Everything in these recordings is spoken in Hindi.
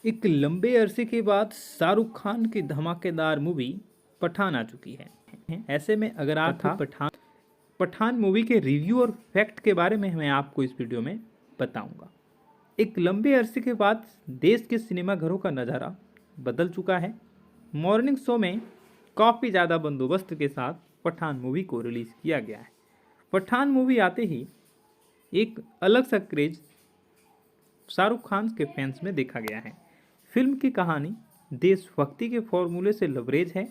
एक लंबे अरसे के बाद शाहरुख खान की धमाकेदार मूवी पठान आ चुकी है। ऐसे में अगर आप पठान मूवी के रिव्यू और फैक्ट के बारे में मैं आपको इस वीडियो में बताऊंगा। एक लंबे अरसे के बाद देश के सिनेमाघरों का नज़ारा बदल चुका है। मॉर्निंग शो में काफ़ी ज़्यादा बंदोबस्त के साथ पठान मूवी को रिलीज़ किया गया है। पठान मूवी आते ही एक अलग सा क्रेज शाहरुख खान के फैंस में देखा गया है। फिल्म की कहानी देशभक्ति के फॉर्मूले से लबरेज है।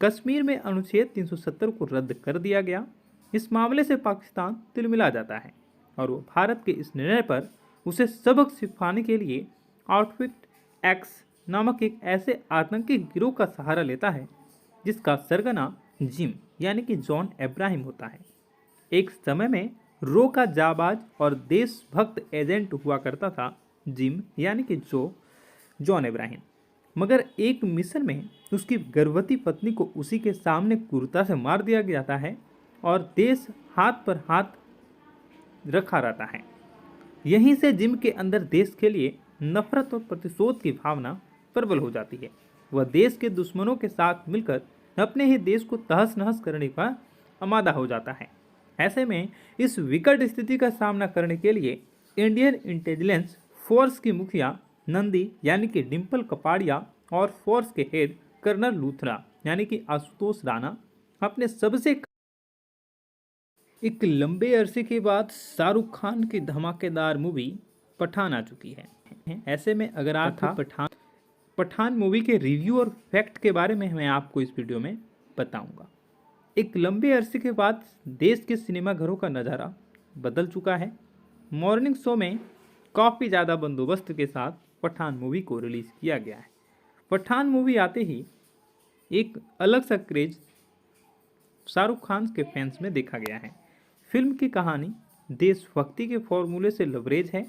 कश्मीर में अनुच्छेद 370 को रद्द कर दिया गया। इस मामले से पाकिस्तान तिलमिला जाता है और वो भारत के इस निर्णय पर उसे सबक सिखाने के लिए आउटफिट एक्स नामक एक ऐसे आतंकी गिरोह का सहारा लेता है जिसका सरगना जिम यानी कि जॉन अब्राहम होता है। एक समय में रो का जाबाज और देशभक्त एजेंट हुआ करता था जिम यानी कि जॉन अब्राहम, मगर एक मिशन में उसकी गर्भवती पत्नी को उसी के सामने क्रूरता से मार दिया जाता है और देश हाथ पर हाथ रखा रहता है। यहीं से जिम के अंदर देश के लिए नफरत और प्रतिशोध की भावना प्रबल हो जाती है। वह देश के दुश्मनों के साथ मिलकर अपने ही देश को तहस नहस करने का आमादा हो जाता है। ऐसे में इस विकट स्थिति का सामना करने के लिए इंडियन इंटेलिजेंस फोर्स की मुखिया नंदी यानी कि डिम्पल कपाड़िया और फोर्स के हेड कर्नल लूथरा यानी कि आशुतोष राणा अपने सबसे एक लंबे अरसे के बाद शाहरुख खान की धमाकेदार मूवी पठान आ चुकी है। ऐसे में अगर आप पठान मूवी के रिव्यू और फैक्ट के बारे में मैं आपको इस वीडियो में बताऊंगा। एक लंबे अरसे के बाद देश के सिनेमाघरों का नज़ारा बदल चुका है। मॉर्निंग शो में काफ़ी ज़्यादा बंदोबस्त के साथ पठान मूवी को रिलीज़ किया गया है। पठान मूवी आते ही एक अलग सा क्रेज शाहरुख खान के फैंस में देखा गया है। फिल्म की कहानी देशभक्ति के फॉर्मूले से लबरेज है।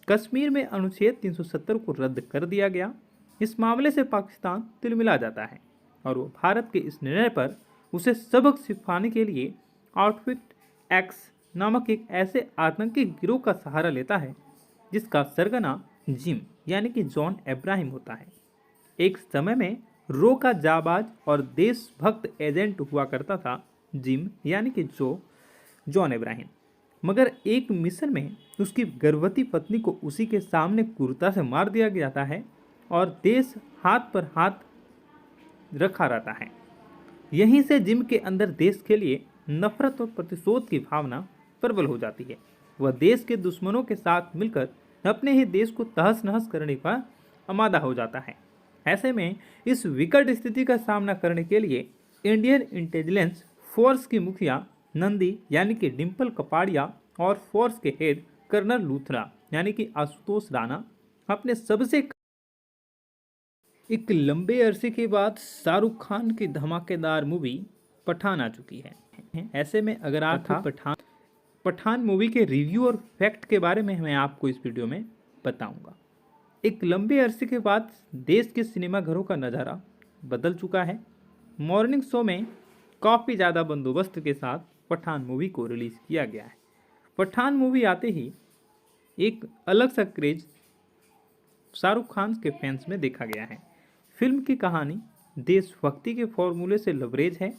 कश्मीर में अनुच्छेद 370 को रद्द कर दिया गया। इस मामले से पाकिस्तान तिलमिला जाता है और वो भारत के इस निर्णय पर उसे सबक सिखाने के लिए आउटफिट एक्स नामक एक ऐसे आतंकी गिरोह का सहारा लेता है जिसका सरगना जिम यानी कि जॉन अब्राहम होता है। एक समय में रो का जाबाज और देशभक्त एजेंट हुआ करता था जिम यानी कि जॉन अब्राहम, मगर एक मिशन में उसकी गर्भवती पत्नी को उसी के सामने क्रूरता से मार दिया जाता है और देश हाथ पर हाथ रखा रहता है। यहीं से जिम के अंदर देश के लिए नफरत और प्रतिशोध की भावना प्रबल हो जाती है। वह देश के दुश्मनों के साथ मिलकर अपने ही देश को तहस नहस करने का आमादा हो जाता है। ऐसे में इस विकट स्थिति का सामना करने के लिए इंडियन इंटेलिजेंस फोर्स की मुखिया नंदी यानी कि डिम्पल कपाड़िया और फोर्स के हेड कर्नल लूथरा यानी कि आशुतोष राणा अपने सबसे एक लंबे अरसे के बाद शाहरुख खान की धमाकेदार मूवी पठान आ चुकी है। ऐसे में अगर आप पठान मूवी के रिव्यू और फैक्ट के बारे में मैं आपको इस वीडियो में बताऊंगा। एक लंबे अरसे के बाद देश के सिनेमाघरों का नज़ारा बदल चुका है। मॉर्निंग शो में काफ़ी ज़्यादा बंदोबस्त के साथ पठान मूवी को रिलीज़ किया गया है। पठान मूवी आते ही एक अलग सा क्रेज शाहरुख खान के फैंस में देखा गया है। फिल्म की कहानी देशभक्ति के फॉर्मूले से लबरेज है।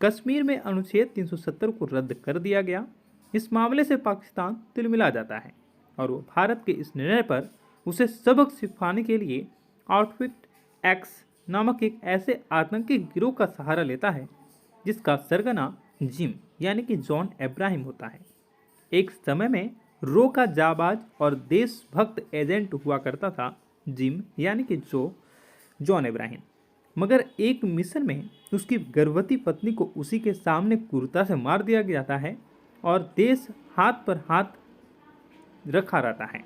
कश्मीर में अनुच्छेद 370 को रद्द कर दिया गया। इस मामले से पाकिस्तान तिलमिला जाता है और वो भारत के इस निर्णय पर उसे सबक सिखाने के लिए आउटफिट एक्स नामक एक ऐसे आतंकी गिरोह का सहारा लेता है जिसका सरगना जिम यानी कि जॉन अब्राहम होता है। एक समय में रो का जाबाज और देशभक्त एजेंट हुआ करता था जिम यानी कि जॉन अब्राहम, मगर एक मिशन में उसकी गर्भवती पत्नी को उसी के सामने क्रूरता से मार दिया जाता है और देश हाथ पर हाथ रखा रहता है।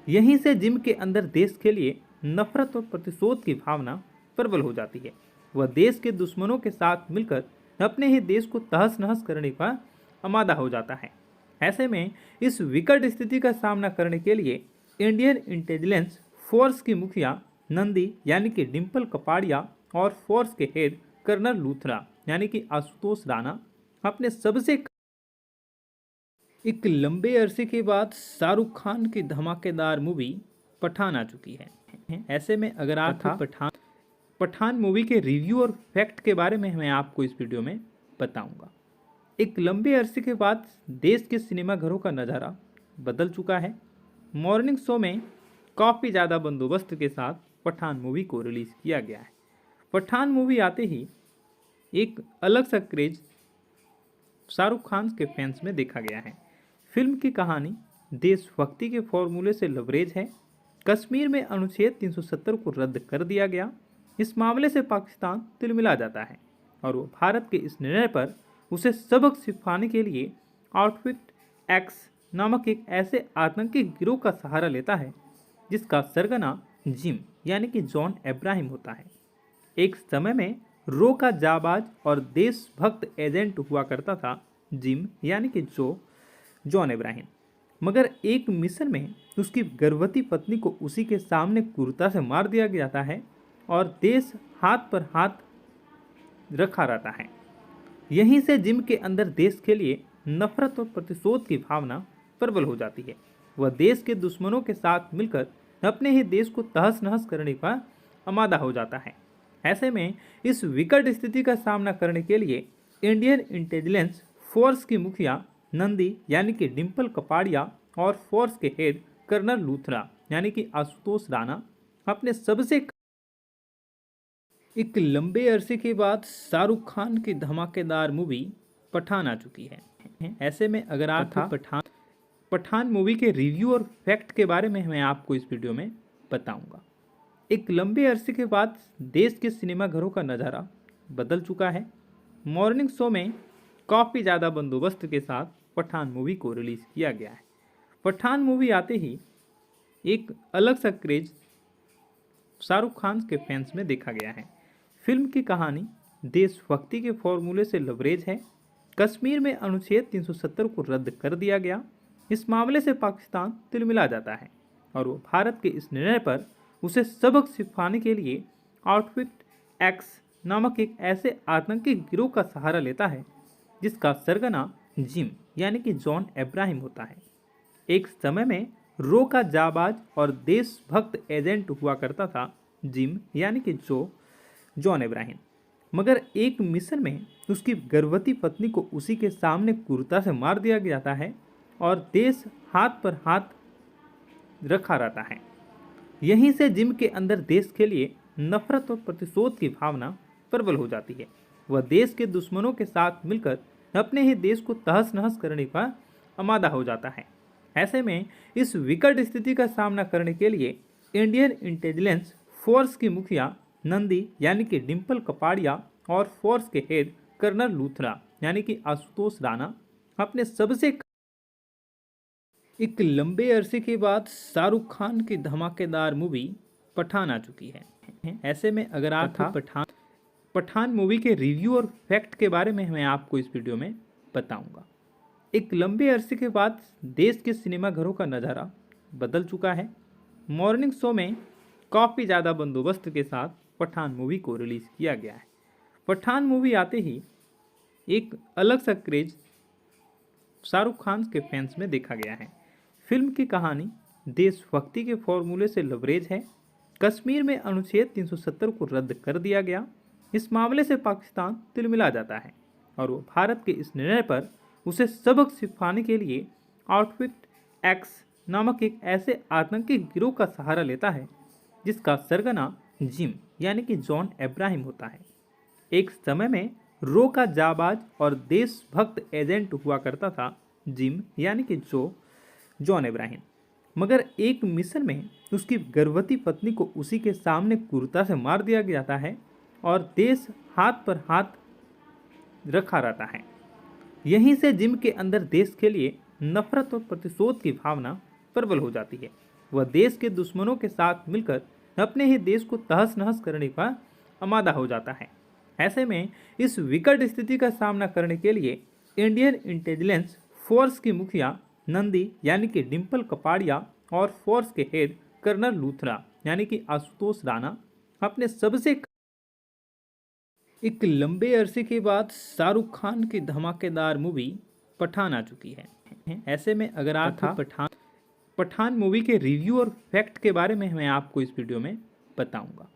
यहीं से जिम के अंदर देश के लिए नफरत और प्रतिशोध की भावना प्रबल हो जाती है। वह देश के दुश्मनों के साथ मिलकर अपने ही देश को तहस नहस करने का आमादा हो जाता है। ऐसे में इस विकट स्थिति का सामना करने के लिए इंडियन इंटेलिजेंस फोर्स की मुखिया नंदी यानी कि डिम्पल कपाड़िया और फोर्स के हेड कर्नल लूथरा यानी कि आशुतोष राणा अपने सबसे एक लंबे अरसे के बाद शाहरुख खान की धमाकेदार मूवी पठान आ चुकी है। ऐसे में अगर आप पठान मूवी के रिव्यू और फैक्ट के बारे में मैं आपको इस वीडियो में बताऊंगा। एक लंबे अरसे के बाद देश के सिनेमा घरों का नज़ारा बदल चुका है। मॉर्निंग शो में काफ़ी ज़्यादा बंदोबस्त के साथ पठान मूवी को रिलीज़ किया गया है। पठान मूवी आते ही एक अलग सा क्रेज शाहरुख खान के फैंस में देखा गया है। फिल्म की कहानी देशभक्ति के फॉर्मूले से लबरेज है। कश्मीर में अनुच्छेद 370 को रद्द कर दिया गया। इस मामले से पाकिस्तान तिलमिला जाता है और वो भारत के इस निर्णय पर उसे सबक सिखाने के लिए आउटफिट एक्स नामक एक ऐसे आतंकी गिरोह का सहारा लेता है जिसका सरगना जिम यानी कि जॉन अब्राहम होता है। एक समय में रो का जाबाज और देशभक्त एजेंट हुआ करता था जिम यानी कि जॉन अब्राहम, मगर एक मिशन में उसकी गर्भवती पत्नी को उसी के सामने क्रूरता से मार दिया जाता है और देश हाथ पर हाथ रखा रहता है। यहीं से जिम के अंदर देश के लिए नफरत और प्रतिशोध की भावना प्रबल हो जाती है। वह देश के दुश्मनों के साथ मिलकर अपने ही देश को तहस नहस करने का आमादा हो जाता है। ऐसे में इस विकट स्थिति का सामना करने के लिए इंडियन इंटेलिजेंस फोर्स की मुखिया नंदी यानी कि डिम्पल कपाड़िया और फोर्स के हेड कर्नल लूथरा यानी कि आशुतोष राणा अपने सबसे एक लंबे अरसे के बाद शाहरुख खान की धमाकेदार मूवी पठान आ चुकी है। ऐसे में अगर आप पठान मूवी के रिव्यू और फैक्ट के बारे में मैं आपको इस वीडियो में बताऊंगा। एक लंबे अरसे के बाद देश के सिनेमा घरों का नज़ारा बदल चुका है। मॉर्निंग शो में काफ़ी ज़्यादा बंदोबस्त के साथ पठान मूवी को रिलीज़ किया गया है। पठान मूवी आते ही एक अलग सा क्रेज शाहरुख खान के फैंस में देखा गया है। फिल्म की कहानी देशभक्ति के फॉर्मूले से लबरेज है। कश्मीर में अनुच्छेद 370 को रद्द कर दिया गया। इस मामले से पाकिस्तान तिलमिला जाता है और वो भारत के इस निर्णय पर उसे सबक सिखाने के लिए आउटफिट एक्स नामक एक ऐसे आतंकी गिरोह का सहारा लेता है जिसका सरगना जिम यानी कि जॉन अब्राहम होता है। एक समय में रो का जाबाज और देशभक्त एजेंट हुआ करता था जिम यानी कि जॉन अब्राहम, मगर एक मिशन में उसकी गर्भवती पत्नी को उसी के सामने क्रूरता से मार दिया जाता है और देश हाथ पर हाथ रखा रहता है। यहीं से जिम के अंदर देश के लिए नफरत और प्रतिशोध की भावना प्रबल हो जाती है। वह देश के दुश्मनों के साथ मिलकर अपने ही देश को तहस नहस करने का आमादा हो जाता है। ऐसे में इस विकट स्थिति का सामना करने के लिए इंडियन इंटेलिजेंस फोर्स की मुखिया नंदी यानी कि डिम्पल कपाड़िया और फोर्स के हेड कर्नल लूथरा यानी कि आशुतोष राणा अपने सबसे एक लंबे अरसे के बाद शाहरुख खान की धमाकेदार मूवी पठान आ चुकी है। ऐसे में अगर आप पठान मूवी के रिव्यू और फैक्ट के बारे में मैं आपको इस वीडियो में बताऊंगा। एक लंबे अरसे के बाद देश के सिनेमा घरों का नज़ारा बदल चुका है। मॉर्निंग शो में काफ़ी ज़्यादा बंदोबस्त के साथ पठान मूवी को रिलीज़ किया गया है। पठान मूवी आते ही एक अलग सा क्रेज शाहरुख खान के फैंस में देखा गया है। फिल्म की कहानी देशभक्ति के फॉर्मूले से लबरेज है। कश्मीर में अनुच्छेद 370 को रद्द कर दिया गया। इस मामले से पाकिस्तान तिलमिला जाता है और वो भारत के इस निर्णय पर उसे सबक सिखाने के लिए आउटफिट एक्स नामक एक ऐसे आतंकी गिरोह का सहारा लेता है जिसका सरगना जिम यानी कि जॉन अब्राहम होता है। एक समय में रो का जाबाज और देशभक्त एजेंट हुआ करता था जिम यानी कि जॉन अब्राहम, मगर एक मिशन में उसकी गर्भवती पत्नी को उसी के सामने क्रूरता से मार दिया जाता है और देश हाथ पर हाथ रखा रहता है। यहीं से जिम के अंदर देश के लिए नफरत और प्रतिशोध की भावना प्रबल हो जाती है। वह देश के दुश्मनों के साथ मिलकर अपने ही देश को तहस नहस करने का आमादा हो जाता है। ऐसे में इस विकट स्थिति का सामना करने के लिए इंडियन इंटेलिजेंस फोर्स की मुखिया नंदी यानी कि डिम्पल कपाड़िया और फोर्स के हेड कर्नल लूथरा यानी कि आशुतोष राणा अपने सबसे एक लंबे अरसे के बाद शाहरुख खान की धमाकेदार मूवी पठान आ चुकी है। ऐसे में अगर आप पठान मूवी के रिव्यू और फैक्ट के बारे में मैं आपको इस वीडियो में बताऊंगा।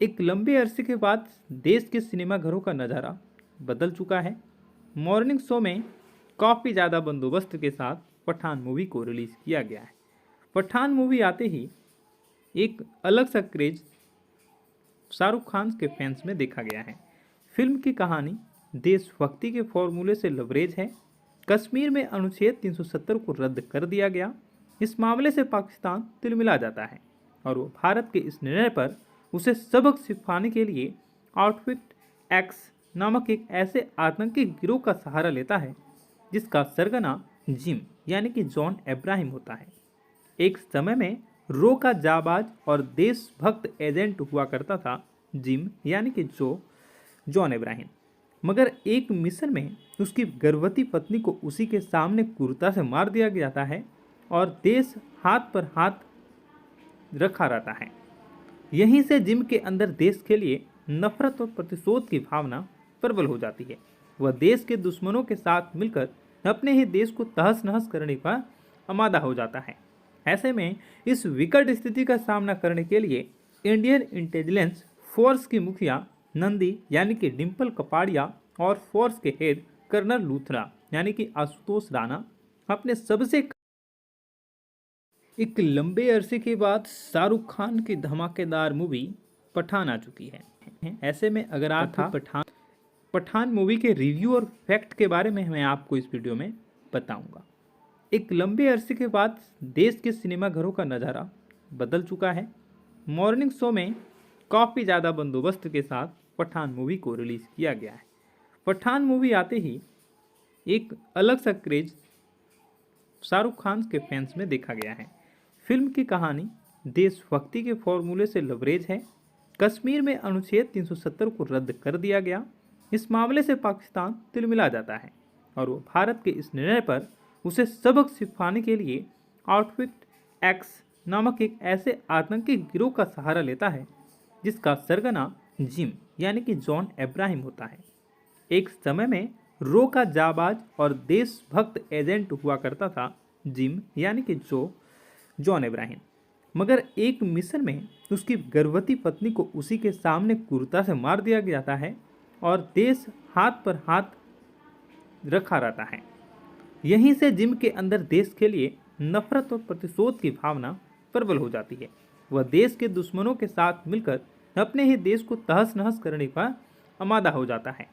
एक लंबे अरसे के बाद देश के सिनेमा घरों का नज़ारा बदल चुका है। मॉर्निंग शो में काफ़ी ज़्यादा बंदोबस्त के साथ पठान मूवी को रिलीज़ किया गया है। पठान मूवी आते ही एक अलग सा क्रेज शाहरुख खान के फैंस में देखा गया है। फिल्म की कहानी देशभक्ति के फॉर्मूले से लबरेज है। कश्मीर में अनुच्छेद 370 को रद्द कर दिया गया। इस मामले से पाकिस्तान तिलमिला जाता है और वो भारत के इस निर्णय पर उसे सबक सिखाने के लिए आउटफिट एक्स नामक एक ऐसे आतंकी गिरोह का सहारा लेता है जिसका सरगना जिम यानी कि जॉन अब्राहम होता है। एक समय में रो का जाबाज और देशभक्त एजेंट हुआ करता था जिम यानी कि जॉन अब्राहम, मगर एक मिशन में उसकी गर्भवती पत्नी को उसी के सामने क्रूरता से मार दिया जाता है और देश हाथ पर हाथ रखा रहता है। यहीं से जिम के अंदर देश के लिए नफरत और प्रतिशोध की भावना प्रबल हो जाती है। वह देश के दुश्मनों के साथ मिलकर अपने ही देश को तहस नहस करने का आमादा हो जाता है। ऐसे में इस विकट स्थिति का सामना करने के लिए इंडियन इंटेलिजेंस फोर्स की मुखिया नंदी यानी कि डिम्पल कपाड़िया और फोर्स के हेड कर्नल लूथरा यानी कि आशुतोष राणा अपने सबसे एक लंबे अरसे के बाद शाहरुख खान की धमाकेदार मूवी पठान आ चुकी है। ऐसे में अगर आप पठान मूवी के रिव्यू और फैक्ट के बारे में मैं आपको इस वीडियो में बताऊंगा। एक लंबे अरसे के बाद देश के सिनेमा घरों का नज़ारा बदल चुका है। मॉर्निंग शो में काफ़ी ज़्यादा बंदोबस्त के साथ पठान मूवी को रिलीज़ किया गया है। पठान मूवी आते ही एक अलग सा क्रेज शाहरुख खान के फैंस में देखा गया है। फिल्म की कहानी देशभक्ति के फॉर्मूले से लबरेज है। कश्मीर में अनुच्छेद 370 को रद्द कर दिया गया। इस मामले से पाकिस्तान तिलमिला जाता है और वो भारत के इस निर्णय पर उसे सबक सिखाने के लिए आउटफिट एक्स नामक एक ऐसे आतंकी गिरोह का सहारा लेता है जिसका सरगना जिम यानी कि जॉन अब्राहम होता है। एक समय में रो का जाबाज और देशभक्त एजेंट हुआ करता था जिम यानी कि जॉन अब्राहम, मगर एक मिशन में उसकी गर्भवती पत्नी को उसी के सामने क्रूरता से मार दिया जाता है और देश हाथ पर हाथ रखा रहता है। यहीं से जिम के अंदर देश के लिए नफरत और प्रतिशोध की भावना प्रबल हो जाती है। वह देश के दुश्मनों के साथ मिलकर अपने ही देश को तहस नहस करने का आमादा हो जाता है।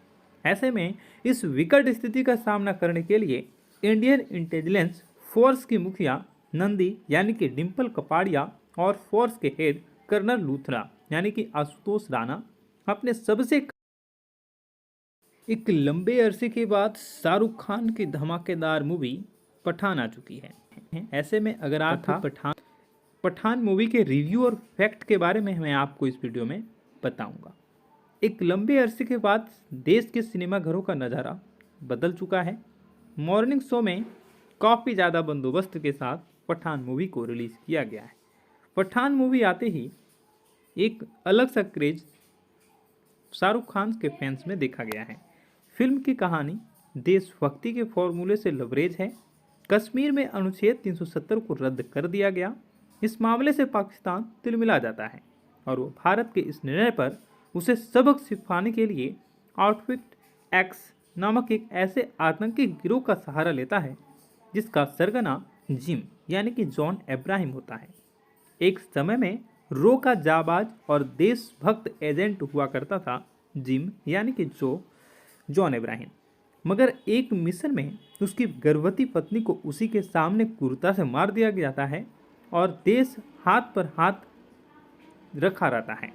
ऐसे में इस विकट स्थिति का सामना करने के लिए इंडियन इंटेलिजेंस फोर्स की मुखिया नंदी यानी कि डिम्पल कपाड़िया और फोर्स के हेड कर्नल लूथरा यानी कि आशुतोष राणा अपने सबसे एक लंबे अरसे के बाद शाहरुख खान की धमाकेदार मूवी पठान आ चुकी है। ऐसे में अगर आप पठान मूवी के रिव्यू और फैक्ट के बारे में मैं आपको इस वीडियो में बताऊंगा। एक लंबे अरसे के बाद देश के सिनेमा घरों का नज़ारा बदल चुका है। मॉर्निंग शो में काफ़ी ज़्यादा बंदोबस्त के साथ पठान मूवी को रिलीज़ किया गया है। पठान मूवी आते ही एक अलग सा क्रेज शाहरुख खान के फैंस में देखा गया है। फिल्म की कहानी देशभक्ति के फॉर्मूले से लबरेज है। कश्मीर में अनुच्छेद 370 को रद्द कर दिया गया। इस मामले से पाकिस्तान तिलमिला जाता है और वो भारत के इस निर्णय पर उसे सबक सिखाने के लिए आउटफिट एक्स नामक एक ऐसे आतंकी गिरोह का सहारा लेता है जिसका सरगना जिम यानी कि जॉन अब्राहम होता है। एक समय में रो का जाबाज और देशभक्त एजेंट हुआ करता था जिम यानी कि जॉन अब्राहम, मगर एक मिशन में उसकी गर्भवती पत्नी को उसी के सामने क्रूरता से मार दिया जाता है और देश हाथ पर हाथ रखा रहता है।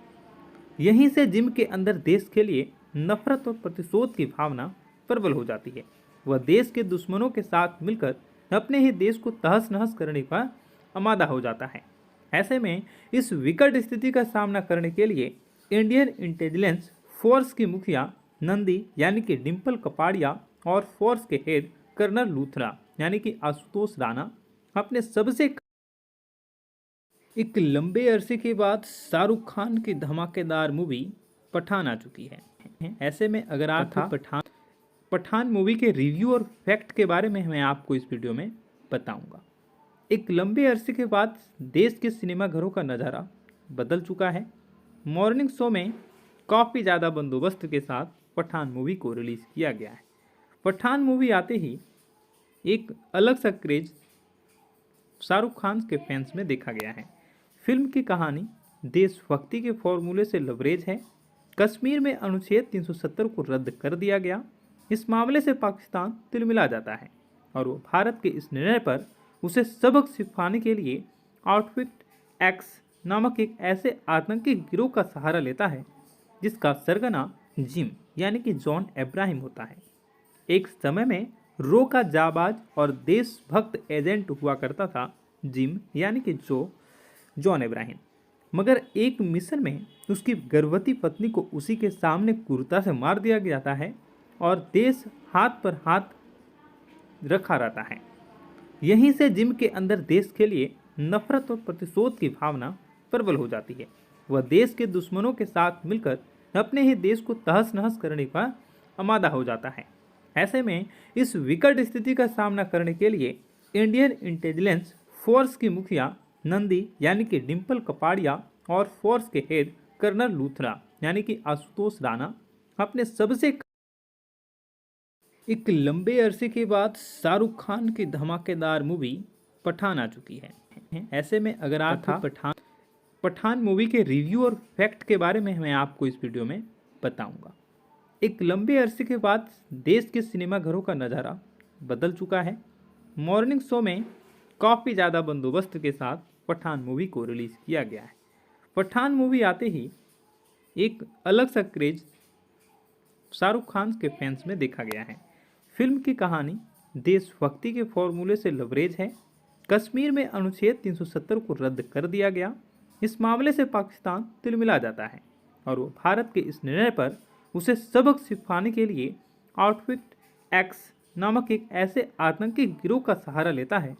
यहीं से जिम के अंदर देश के लिए नफरत और प्रतिशोध की भावना प्रबल हो जाती है। वह देश के दुश्मनों के साथ मिलकर अपने ही देश को तहस नहस करने का आमादा हो जाता है। ऐसे में इस विकट स्थिति का सामना करने के लिए इंडियन इंटेलिजेंस फोर्स की मुखिया नंदी यानी कि डिम्पल कपाड़िया और फोर्स के हेड कर्नल लूथरा यानी कि आशुतोष राणा अपने सबसे एक लंबे अरसे के बाद शाहरुख खान की धमाकेदार मूवी पठान आ चुकी है। ऐसे में अगर आप पठान मूवी के रिव्यू और फैक्ट के बारे में मैं आपको इस वीडियो में बताऊंगा। एक लंबे अरसे के बाद देश के सिनेमाघरों का नज़ारा बदल चुका है। मॉर्निंग शो में काफ़ी ज़्यादा बंदोबस्त के साथ पठान मूवी को रिलीज़ किया गया है। पठान मूवी आते ही एक अलग सा क्रेज शाहरुख खान के फैंस में देखा गया है। फिल्म की कहानी देशभक्ति के फॉर्मूले से लबरेज है। कश्मीर में अनुच्छेद 370 को रद्द कर दिया गया। इस मामले से पाकिस्तान तिलमिला जाता है और वो भारत के इस निर्णय पर उसे सबक सिखाने के लिए आउटफिट एक्स नामक एक ऐसे आतंकी गिरोह का सहारा लेता है जिसका सरगना जिम यानी कि जॉन अब्राहम होता है। एक समय में रो का जाबाज और देशभक्त एजेंट हुआ करता था जिम यानी कि जॉन अब्राहम, मगर एक मिशन में उसकी गर्भवती पत्नी को उसी के सामने क्रूरता से मार दिया जाता है और देश हाथ पर हाथ रखा रहता है। यहीं से जिम के अंदर देश के लिए नफरत और प्रतिशोध की भावना प्रबल हो जाती है। वह देश के दुश्मनों के साथ मिलकर अपने ही देश को तहस नहस करने का आमादा हो जाता है। ऐसे में इस विकट स्थिति का सामना करने के लिए इंडियन इंटेलिजेंस फोर्स की मुखिया नंदी यानी कि डिम्पल कपाड़िया और फोर्स के हेड कर्नल लूथरा यानी कि आशुतोष राणा अपने सबसे एक लंबे अरसे के बाद शाहरुख खान की धमाकेदार मूवी पठान आ चुकी है। ऐसे में अगर आप पठान मूवी के रिव्यू और फैक्ट के बारे में मैं आपको इस वीडियो में बताऊंगा। एक लंबे अरसे के बाद देश के सिनेमाघरों का नज़ारा बदल चुका है। मॉर्निंग शो में काफ़ी ज़्यादा बंदोबस्त के साथ पठान मूवी को रिलीज़ किया गया है। पठान मूवी आते ही एक अलग सा क्रेज शाहरुख खान के फैंस में देखा गया है। फिल्म की कहानी देशभक्ति के फॉर्मूले से लबरेज है। कश्मीर में अनुच्छेद 370 को रद्द कर दिया गया। इस मामले से पाकिस्तान तिलमिला जाता है और वो भारत के इस निर्णय पर उसे सबक सिखाने के लिए आउटफिट एक्स नामक एक ऐसे आतंकी गिरोह का सहारा लेता है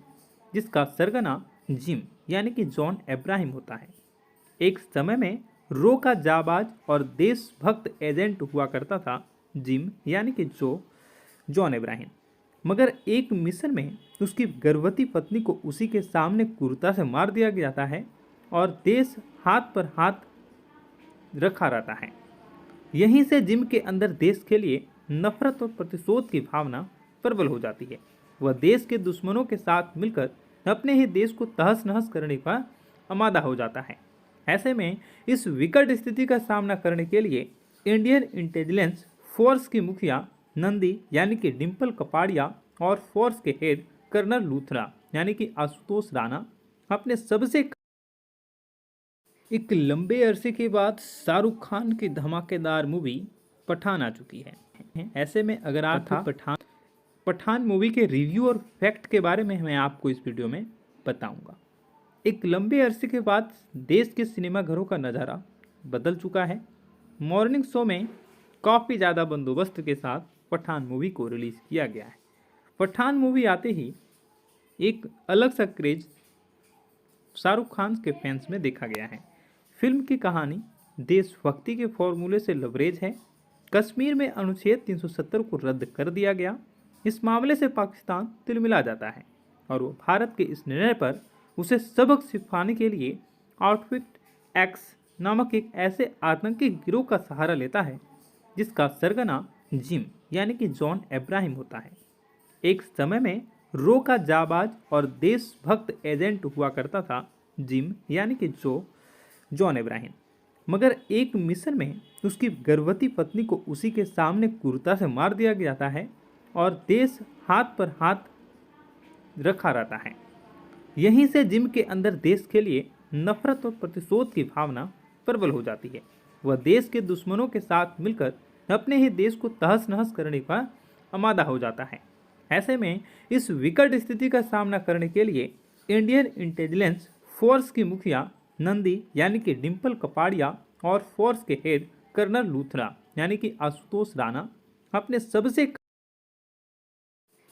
जिसका सरगना जिम यानी कि जॉन अब्राहम होता है। एक समय में रो का जाबाज और देशभक्त एजेंट हुआ करता था जिम यानी कि जॉन अब्राहम, मगर एक मिशन में उसकी गर्भवती पत्नी को उसी के सामने क्रूरता से मार दिया जाता है और देश हाथ पर हाथ रखा रहता है। यहीं से जिम के अंदर देश के लिए नफरत और प्रतिशोध की भावना प्रबल हो जाती है। वह देश के दुश्मनों के साथ मिलकर अपने ही देश को तहस नहस करने का आमादा हो जाता है। ऐसे में इस विकट स्थिति का सामना करने के लिए इंडियन इंटेलिजेंस फोर्स की मुखिया नंदी यानी कि डिम्पल कपाड़िया और फोर्स के हेड कर्नल लूथरा यानी कि आशुतोष राणा अपने सबसे एक लंबे अरसे के बाद शाहरुख खान की धमाकेदार मूवी पठान आ चुकी है। ऐसे में अगर आप पठान मूवी के रिव्यू और फैक्ट के बारे में मैं आपको इस वीडियो में बताऊंगा। एक लंबे अरसे के बाद देश के सिनेमाघरों का नज़ारा बदल चुका है। मॉर्निंग शो में काफ़ी ज़्यादा बंदोबस्त के साथ पठान मूवी को रिलीज़ किया गया है। पठान मूवी आते ही एक अलग सा क्रेज शाहरुख खान के फैंस में देखा गया है। फिल्म की कहानी देशभक्ति के फॉर्मूले से लबरेज है। कश्मीर में अनुच्छेद 370 को रद्द कर दिया गया। इस मामले से पाकिस्तान तिलमिला जाता है और वो भारत के इस निर्णय पर उसे सबक सिखाने के लिए आउटफिट एक्स नामक एक ऐसे आतंकी गिरोह का सहारा लेता है जिसका सरगना जिम यानी कि जॉन अब्राहम होता है। एक समय में रो का जाबाज और देशभक्त एजेंट हुआ करता था जिम यानी कि जॉन अब्राहम, मगर एक मिशन में उसकी गर्भवती पत्नी को उसी के सामने क्रूरता से मार दिया जाता है और देश हाथ पर हाथ रखा रहता है। यहीं से जिम के अंदर देश के लिए नफरत और प्रतिशोध की भावना प्रबल हो जाती है। वह देश के दुश्मनों के साथ मिलकर अपने ही देश को तहस नहस करने का आमादा हो जाता है। ऐसे में इस विकट स्थिति का सामना करने के लिए इंडियन इंटेलिजेंस फोर्स की मुखिया नंदी यानी कि डिम्पल कपाड़िया और फोर्स के हेड कर्नल लूथरा यानी कि आशुतोष राणा अपने सबसे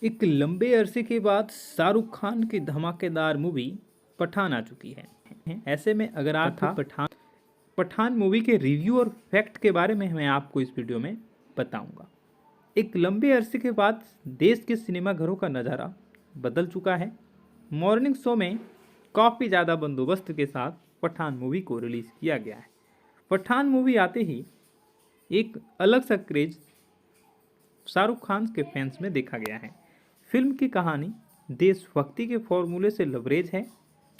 एक लंबे अरसे के बाद शाहरुख खान की धमाकेदार मूवी पठान आ चुकी है। ऐसे में अगर आप पठान मूवी के रिव्यू और फैक्ट के बारे में मैं आपको इस वीडियो में बताऊंगा। एक लंबे अरसे के बाद देश के सिनेमाघरों का नज़ारा बदल चुका है। मॉर्निंग शो में काफ़ी ज़्यादा बंदोबस्त के साथ पठान मूवी को रिलीज़ किया गया है। पठान मूवी आते ही एक अलग सा क्रेज शाहरुख खान के फैंस में देखा गया है। फिल्म की कहानी देशभक्ति के फॉर्मूले से लबरेज है।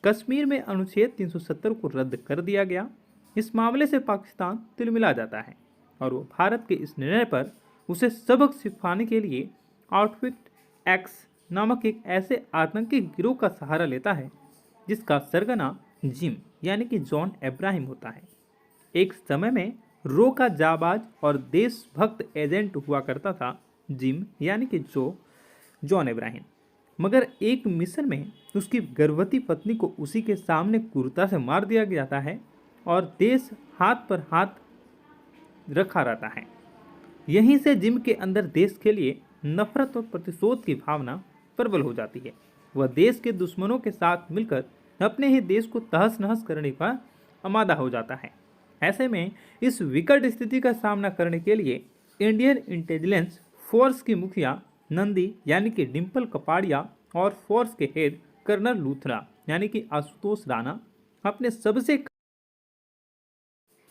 कश्मीर में अनुच्छेद 370 को रद्द कर दिया गया। इस मामले से पाकिस्तान तिलमिला जाता है और वो भारत के इस निर्णय पर उसे सबक सिखाने के लिए आउटफिट एक्स नामक एक ऐसे आतंकी गिरोह का सहारा लेता है जिसका सरगना जिम यानी कि जॉन अब्राहम होता है। एक समय में रो का जाबाज और देशभक्त एजेंट हुआ करता था जिम यानी कि जॉन अब्राहम, मगर एक मिशन में उसकी गर्भवती पत्नी को उसी के सामने क्रूरता से मार दिया जाता है और देश हाथ पर हाथ रखा रहता है। यहीं से जिम के अंदर देश के लिए नफरत और प्रतिशोध की भावना प्रबल हो जाती है। वह देश के दुश्मनों के साथ मिलकर अपने ही देश को तहस नहस करने पर आमादा हो जाता है। ऐसे में इस विकट स्थिति का सामना करने के लिए इंडियन इंटेलिजेंस फोर्स की मुखिया नंदी यानी कि डिम्पल कपाड़िया और फोर्स के हेड कर्नल लूथरा यानी कि आशुतोष राणा अपने सबसे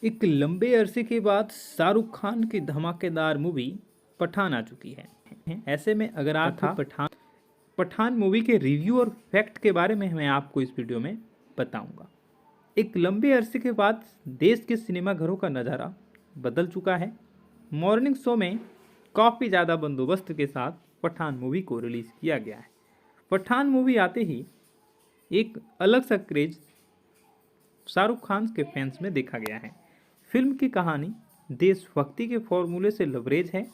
एक लंबे अरसे के बाद शाहरुख खान की धमाकेदार मूवी पठान आ चुकी है। ऐसे में अगर आप पठान मूवी के रिव्यू और फैक्ट के बारे में मैं आपको इस वीडियो में बताऊंगा। एक लंबे अरसे के बाद देश के सिनेमाघरों का नज़ारा बदल चुका है। मॉर्निंग शो में काफ़ी ज़्यादा बंदोबस्त के साथ पठान मूवी को रिलीज़ किया गया है। पठान मूवी आते ही एक अलग सा क्रेज शाहरुख खान के फैंस में देखा गया है। फिल्म की कहानी देशभक्ति के फॉर्मूले से लबरेज है।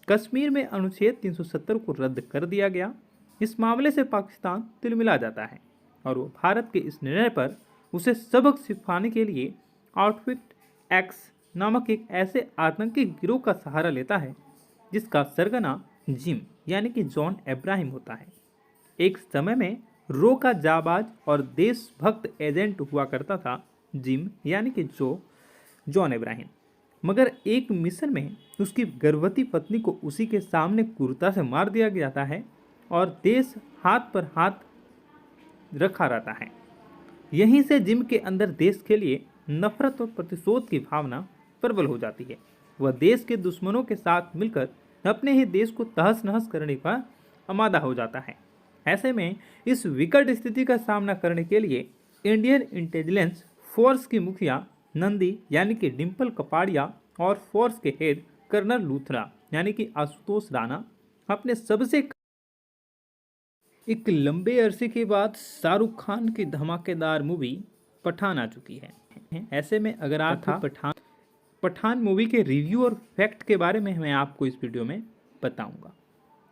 कश्मीर में अनुच्छेद 370 को रद्द कर दिया गया। इस मामले से पाकिस्तान तिलमिला जाता है और वो भारत के इस निर्णय पर उसे सबक सिखाने के लिए आउटफिट एक्स नामक एक ऐसे आतंकी गिरोह का सहारा लेता है जिसका सरगना जिम यानी कि जॉन अब्राहम होता है। एक समय में रो का जाबाज और देशभक्त एजेंट हुआ करता था जिम यानी कि जॉन अब्राहम, मगर एक मिशन में उसकी गर्भवती पत्नी को उसी के सामने क्रूरता से मार दिया जाता है और देश हाथ पर हाथ रखा रहता है। यहीं से जिम के अंदर देश के लिए नफरत और प्रतिशोध की भावना प्रबल हो जाती है। वह देश के दुश्मनों के साथ मिलकर अपने ही देश को तहस नहस करने पर आमादा हो जाता है। ऐसे में इस विकट स्थिति का सामना करने के लिए इंडियन इंटेलिजेंस फोर्स की मुखिया नंदी यानी कि डिम्पल कपाड़िया और फोर्स के हेड कर्नल लूथरा यानी कि आशुतोष राणा अपने सबसे एक लंबे अरसे के बाद शाहरुख खान की धमाकेदार मूवी पठान आ चुकी है। ऐसे में अगर आप पठान मूवी के रिव्यू और फैक्ट के बारे में मैं आपको इस वीडियो में बताऊंगा।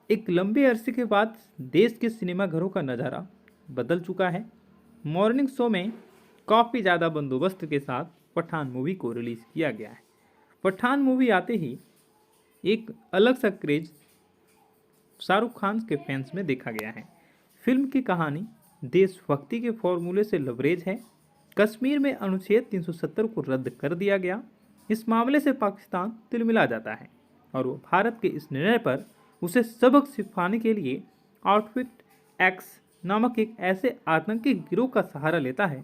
एक लंबे अरसे के बाद देश के सिनेमाघरों का नज़ारा बदल चुका है। मॉर्निंग शो में काफ़ी ज़्यादा बंदोबस्त के साथ पठान मूवी को रिलीज़ किया गया है। पठान मूवी आते ही एक अलग सा क्रेज शाहरुख खान के फैंस में देखा गया है। फिल्म की कहानी देशभक्ति के फॉर्मूले से लबरेज है। कश्मीर में अनुच्छेद 370 को रद्द कर दिया गया। इस मामले से पाकिस्तान तिलमिला जाता है और वो भारत के इस निर्णय पर उसे सबक सिखाने के लिए आउटफिट एक्स नामक एक ऐसे आतंकी गिरोह का सहारा लेता है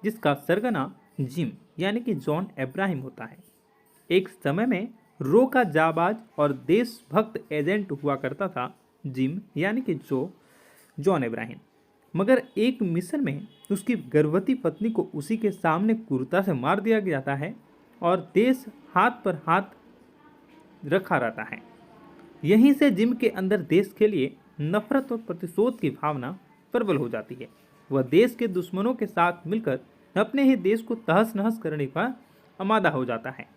जिसका सरगना जिम यानी कि जॉन अब्राहम होता है। एक समय में रो का जाबाज और देशभक्त एजेंट हुआ करता था जिम यानी कि जॉन अब्राहम, मगर एक मिशन में उसकी गर्भवती पत्नी को उसी के सामने क्रूरता से मार दिया जाता है और देश हाथ पर हाथ रखा रहता है। यहीं से जिम के अंदर देश के लिए नफरत और प्रतिशोध की भावना प्रबल हो जाती है। वह देश के दुश्मनों के साथ मिलकर अपने ही देश को तहस नहस करने पर आमादा हो जाता है।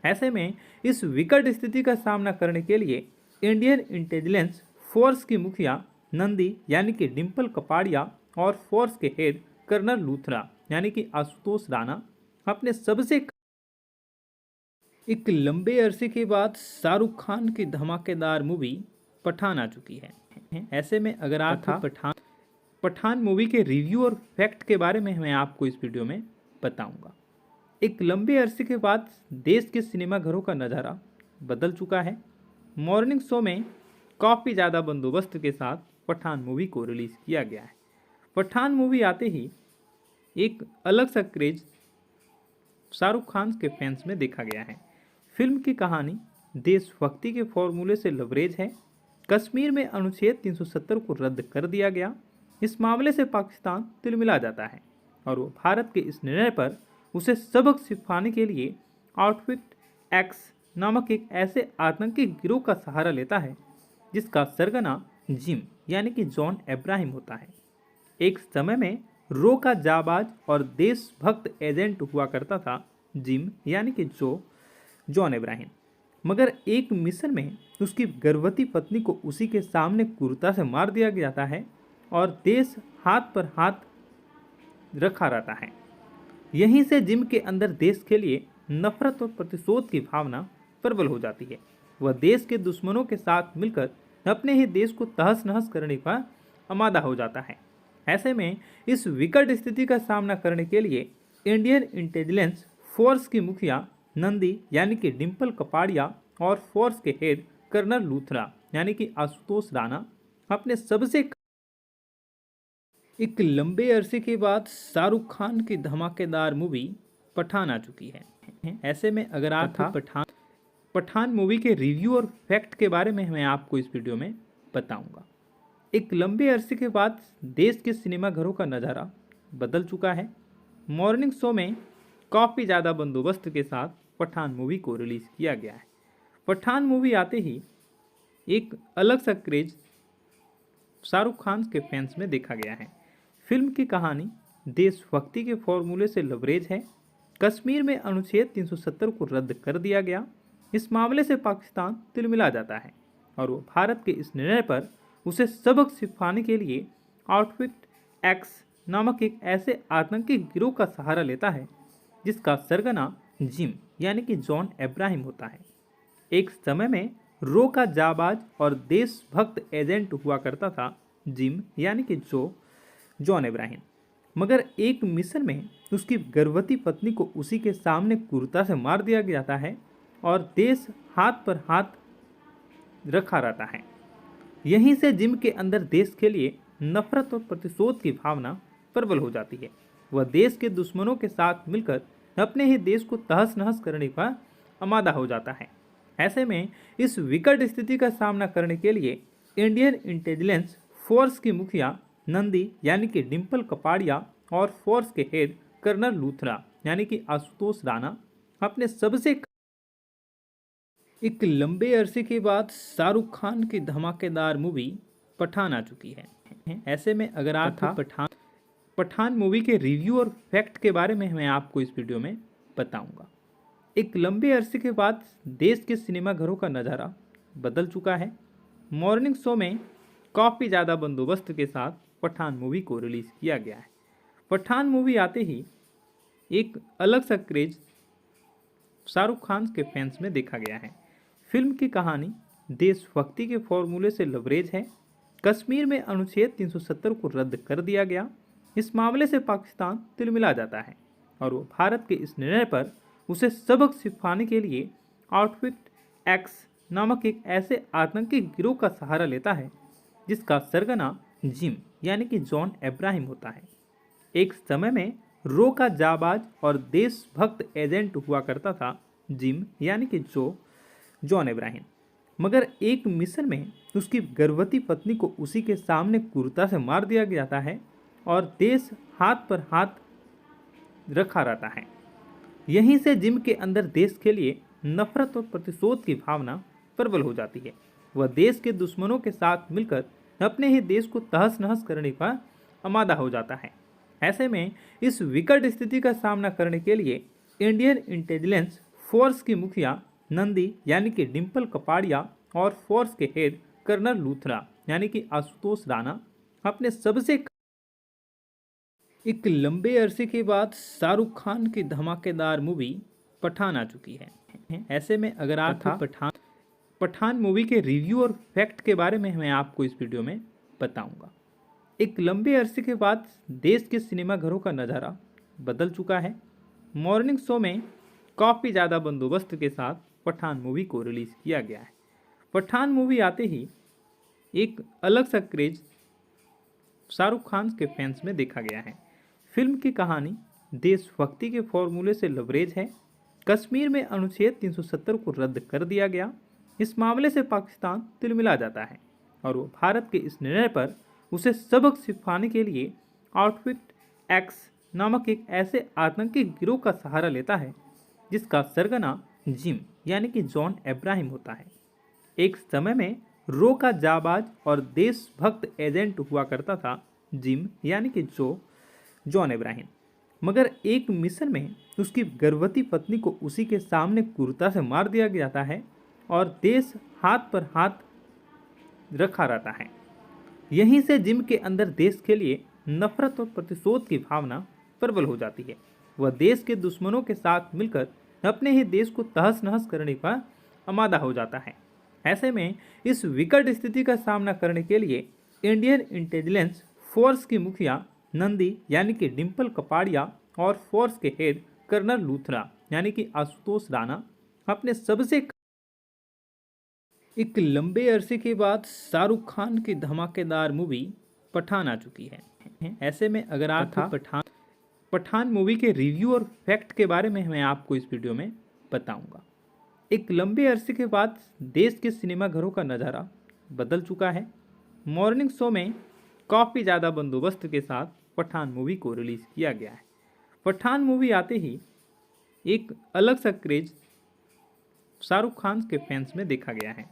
ऐसे में इस विकट स्थिति का सामना करने के लिए इंडियन इंटेलिजेंस फोर्स की मुखिया नंदी यानी कि डिम्पल कपाड़िया और फोर्स के हेड कर्नल लूथरा यानी कि आशुतोष राणा अपने सबसे एक लंबे अरसे के बाद शाहरुख खान की धमाकेदार मूवी पठान आ चुकी है। ऐसे में अगर आप पठान मूवी के रिव्यू और फैक्ट के बारे में मैं आपको इस वीडियो में बताऊंगा। एक लंबे अरसे के बाद देश के सिनेमाघरों का नज़ारा बदल चुका है। मॉर्निंग शो में काफ़ी ज़्यादा बंदोबस्त के साथ पठान मूवी को रिलीज़ किया गया है। पठान मूवी आते ही एक अलग सा क्रेज शाहरुख खान के फैंस में देखा गया है। फिल्म की कहानी देशभक्ति के फॉर्मूले से लबरेज है। कश्मीर में अनुच्छेद 370 को रद्द कर दिया गया। इस मामले से पाकिस्तान तिलमिला जाता है और वो भारत के इस निर्णय पर उसे सबक सिखाने के लिए आउटफिट एक्स नामक एक ऐसे आतंकी गिरोह का सहारा लेता है जिसका सरगना जिम यानी कि जॉन अब्राहम होता है। एक समय में रो का जाबाज और देशभक्त एजेंट हुआ करता था जिम यानी कि जॉन अब्राहम, मगर एक मिशन में उसकी गर्भवती पत्नी को उसी के सामने क्रूरता से मार दिया जाता है और देश हाथ पर हाथ रखा रहता है। यहीं से जिम के अंदर देश के लिए नफरत और प्रतिशोध की भावना प्रबल हो जाती है। वह देश के दुश्मनों के साथ मिलकर अपने ही देश को तहस नहस करने का आमादा हो जाता है। ऐसे में इस विकट स्थिति का सामना करने के लिए इंडियन इंटेलिजेंस फोर्स की मुखिया नंदी यानी कि डिम्पल कपाड़िया और फोर्स के हेड कर्नल लूथरा यानी कि आशुतोष राणा अपने सबसे एक लंबे अरसे के बाद शाहरुख खान की धमाकेदार मूवी पठान आ चुकी है। ऐसे में अगर आप पठान मूवी के रिव्यू और फैक्ट के बारे में मैं आपको इस वीडियो में बताऊंगा। एक लंबे अरसे के बाद देश के सिनेमाघरों का नज़ारा बदल चुका है। मॉर्निंग शो में काफ़ी ज़्यादा बंदोबस्त के साथ पठान मूवी को रिलीज़ किया गया है। पठान मूवी आते ही एक अलग सा क्रेज शाहरुख खान के फैंस में देखा गया है। फिल्म की कहानी देशभक्ति के फॉर्मूले से लबरेज है। कश्मीर में अनुच्छेद 370 को रद्द कर दिया गया। इस मामले से पाकिस्तान तिलमिला जाता है और वो भारत के इस निर्णय पर उसे सबक सिखाने के लिए आउटफिट एक्स नामक एक ऐसे आतंकी गिरोह का सहारा लेता है जिसका सरगना जिम यानी कि जॉन अब्राहम होता है। एक समय में रो का जाबाज और देशभक्त एजेंट हुआ करता था जिम यानी कि जॉन अब्राहम, मगर एक मिशन में उसकी गर्भवती पत्नी को उसी के सामने क्रूरता से मार दिया जाता है और देश हाथ पर हाथ रखा रहता है। यहीं से जिम के अंदर देश के लिए नफरत और प्रतिशोध की भावना प्रबल हो जाती है। वह देश के दुश्मनों के साथ मिलकर अपने ही देश को तहस नहस करने का आमादा हो जाता है। ऐसे में इस विकट स्थिति का सामना करने के लिए इंडियन इंटेलिजेंस फोर्स की मुखिया नंदी यानी कि डिम्पल कपाड़िया और फोर्स के हेड कर्नल लूथरा यानी कि आशुतोष राणा अपने सबसे एक लंबे अरसे के बाद शाहरुख खान की धमाकेदार मूवी पठान आ चुकी है। ऐसे में अगर आप पठान मूवी के रिव्यू और फैक्ट के बारे में मैं आपको इस वीडियो में बताऊंगा। एक लंबे अरसे के बाद देश के सिनेमाघरों का नज़ारा बदल चुका है। मॉर्निंग शो में काफ़ी ज़्यादा बंदोबस्त के साथ पठान मूवी को रिलीज़ किया गया है। पठान मूवी आते ही एक अलग सा क्रेज शाहरुख खान के फैंस में देखा गया है। फिल्म की कहानी देशभक्ति के फॉर्मूले से लबरेज है। कश्मीर में अनुच्छेद 370 को रद्द कर दिया गया। इस मामले से पाकिस्तान तिलमिला जाता है और वो भारत के इस निर्णय पर उसे सबक सिखाने के लिए आउटफिट एक्स नामक एक ऐसे आतंकी गिरोह का सहारा लेता है जिसका सरगना जिम यानी कि जॉन अब्राहम होता है। एक समय में रो का जाबाज और देशभक्त एजेंट हुआ करता था जिम यानी कि जॉन अब्राहम, मगर एक मिशन में उसकी गर्भवती पत्नी को उसी के सामने क्रूरता से मार दिया जाता है और देश हाथ पर हाथ रखा रहता है। यहीं से जिम के अंदर देश के लिए नफरत और प्रतिशोध की भावना प्रबल हो जाती है। वह देश के दुश्मनों के साथ मिलकर अपने ही देश को तहस नहस करने का आमादा हो जाता है। ऐसे में इस विकट स्थिति का सामना करने के लिए इंडियन इंटेलिजेंस फोर्स की मुखिया नंदी यानी कि डिम्पल कपाड़िया और फोर्स के हेड कर्नल लूथरा यानी कि आशुतोष राणा अपने सबसे एक लंबे अरसे के बाद शाहरुख खान की धमाकेदार मूवी पठान आ चुकी है। ऐसे में अगर आप पठान मूवी के रिव्यू और फैक्ट के बारे में मैं आपको इस वीडियो में बताऊंगा। एक लंबे अरसे के बाद देश के सिनेमाघरों का नज़ारा बदल चुका है। मॉर्निंग शो में काफ़ी ज़्यादा बंदोबस्त के साथ पठान मूवी को रिलीज़ किया गया है। पठान मूवी आते ही एक अलग सा क्रेज शाहरुख खान के फैंस में देखा गया है। फिल्म की कहानी देशभक्ति के फॉर्मूले से लबरेज है। कश्मीर में अनुच्छेद 370 को रद्द कर दिया गया। इस मामले से पाकिस्तान तिलमिला जाता है और वो भारत के इस निर्णय पर उसे सबक सिखाने के लिए आउटफिट एक्स नामक एक ऐसे आतंकी गिरोह का सहारा लेता है जिसका सरगना जिम यानी कि जॉन अब्राहम होता है। एक समय में रो का जाबाज और देशभक्त एजेंट हुआ करता था जिम यानी कि जॉन अब्राहम, मगर एक मिशन में उसकी गर्भवती पत्नी को उसी के सामने क्रूरता से मार दिया जाता है और देश हाथ पर हाथ रखा रहता है। यहीं से जिम के अंदर देश के लिए नफरत और प्रतिशोध की भावना प्रबल हो जाती है। वह देश के दुश्मनों के साथ मिलकर अपने ही देश को तहस नहस करने का आमादा हो जाता है। ऐसे में इस विकट स्थिति का सामना करने के लिए इंडियन इंटेलिजेंस फोर्स की मुखिया नंदी यानी कि डिम्पल कपाड़िया और फोर्स के हेड कर्नल लूथरा यानी कि आशुतोष राणा अपने सबसे एक लंबे अरसे के बाद शाहरुख खान की धमाकेदार मूवी पठान आ चुकी है। ऐसे में अगर आप पठान मूवी के रिव्यू और फैक्ट के बारे में मैं आपको इस वीडियो में बताऊंगा। एक लंबे अरसे के बाद देश के सिनेमाघरों का नज़ारा बदल चुका है। मॉर्निंग शो में काफ़ी ज़्यादा बंदोबस्त के साथ पठान मूवी को रिलीज़ किया गया है। पठान मूवी आते ही एक अलग सा क्रेज शाहरुख खान के फैंस में देखा गया है।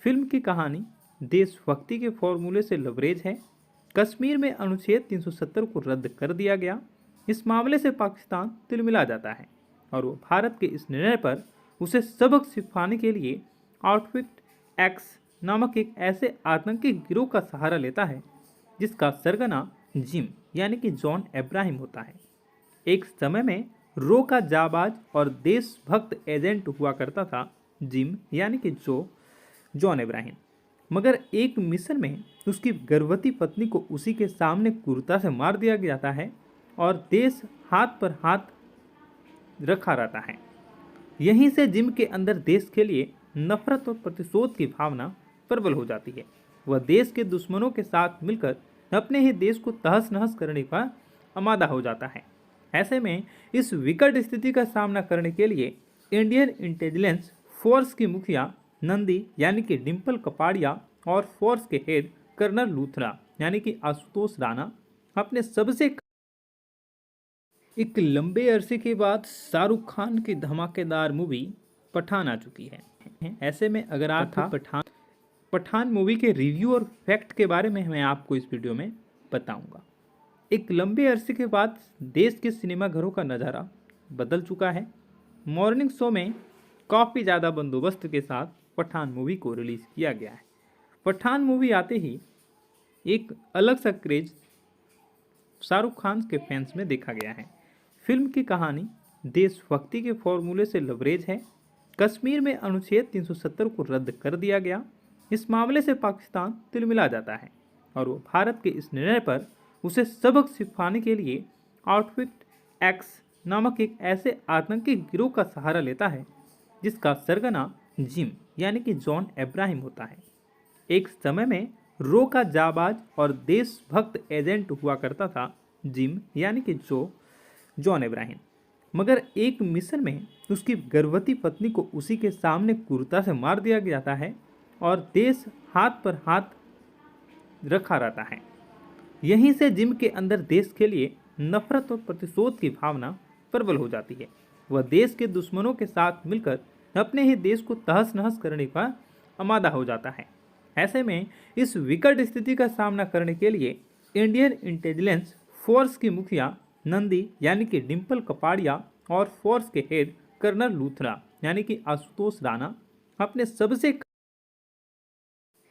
फिल्म की कहानी देशभक्ति के फॉर्मूले से लबरेज है। कश्मीर में अनुच्छेद 370 को रद्द कर दिया गया। इस मामले से पाकिस्तान तिलमिला जाता है और वो भारत के इस निर्णय पर उसे सबक सिखाने के लिए आउटफिट एक्स नामक एक ऐसे आतंकी गिरोह का सहारा लेता है जिसका सरगना जिम यानी कि जॉन अब्राहम होता है। एक समय में रो का जाबाज और देशभक्त एजेंट हुआ करता था जिम यानी कि जॉन अब्राहम, मगर एक मिशन में उसकी गर्भवती पत्नी को उसी के सामने क्रूरता से मार दिया जाता है और देश हाथ पर हाथ रखा रहता है। यहीं से जिम के अंदर देश के लिए नफरत और प्रतिशोध की भावना प्रबल हो जाती है। वह देश के दुश्मनों के साथ मिलकर अपने ही देश को तहस नहस करने का आमादा हो जाता है। ऐसे में इस विकट स्थिति का सामना करने के लिए इंडियन इंटेलिजेंस फोर्स की मुखिया नंदी यानी कि डिम्पल कपाड़िया और फोर्स के हेड कर्नल लूथरा यानी कि आशुतोष राणा अपने सबसे एक लंबे अरसे के बाद शाहरुख खान की धमाकेदार मूवी पठान आ चुकी है। ऐसे में अगर आप पठान मूवी के रिव्यू और फैक्ट के बारे में मैं आपको इस वीडियो में बताऊंगा। एक लंबे अरसे के बाद देश के सिनेमाघरों का नज़ारा बदल चुका है। मॉर्निंग शो में काफ़ी ज़्यादा बंदोबस्त के साथ पठान मूवी को रिलीज़ किया गया है। पठान मूवी आते ही एक अलग सा क्रेज शाहरुख खान के फैंस में देखा गया है। फिल्म की कहानी देशभक्ति के फॉर्मूले से लबरेज है। कश्मीर में अनुच्छेद 370 को रद्द कर दिया गया। इस मामले से पाकिस्तान तिलमिला जाता है और वो भारत के इस निर्णय पर उसे सबक सिखाने के लिए आउटफिट एक्स नामक एक ऐसे आतंकी गिरोह का सहारा लेता है जिसका सरगना जिम यानी कि जॉन अब्राहम होता है। एक समय में रो का जाबाज और देशभक्त एजेंट हुआ करता था जिम यानी कि जॉन अब्राहम, मगर एक मिशन में उसकी गर्भवती पत्नी को उसी के सामने क्रूरता से मार दिया जाता है और देश हाथ पर हाथ रखा रहता है। यहीं से जिम के अंदर देश के लिए नफरत और प्रतिशोध की भावना प्रबल हो जाती है। वह देश के दुश्मनों के साथ मिलकर अपने ही देश को तहस नहस करने का आमादा हो जाता है। ऐसे में इस विकट स्थिति का सामना करने के लिए इंडियन इंटेलिजेंस फोर्स की मुखिया नंदी यानी कि डिम्पल कपाड़िया और फोर्स के हेड कर्नल लूथरा यानी कि आशुतोष राणा अपने सबसे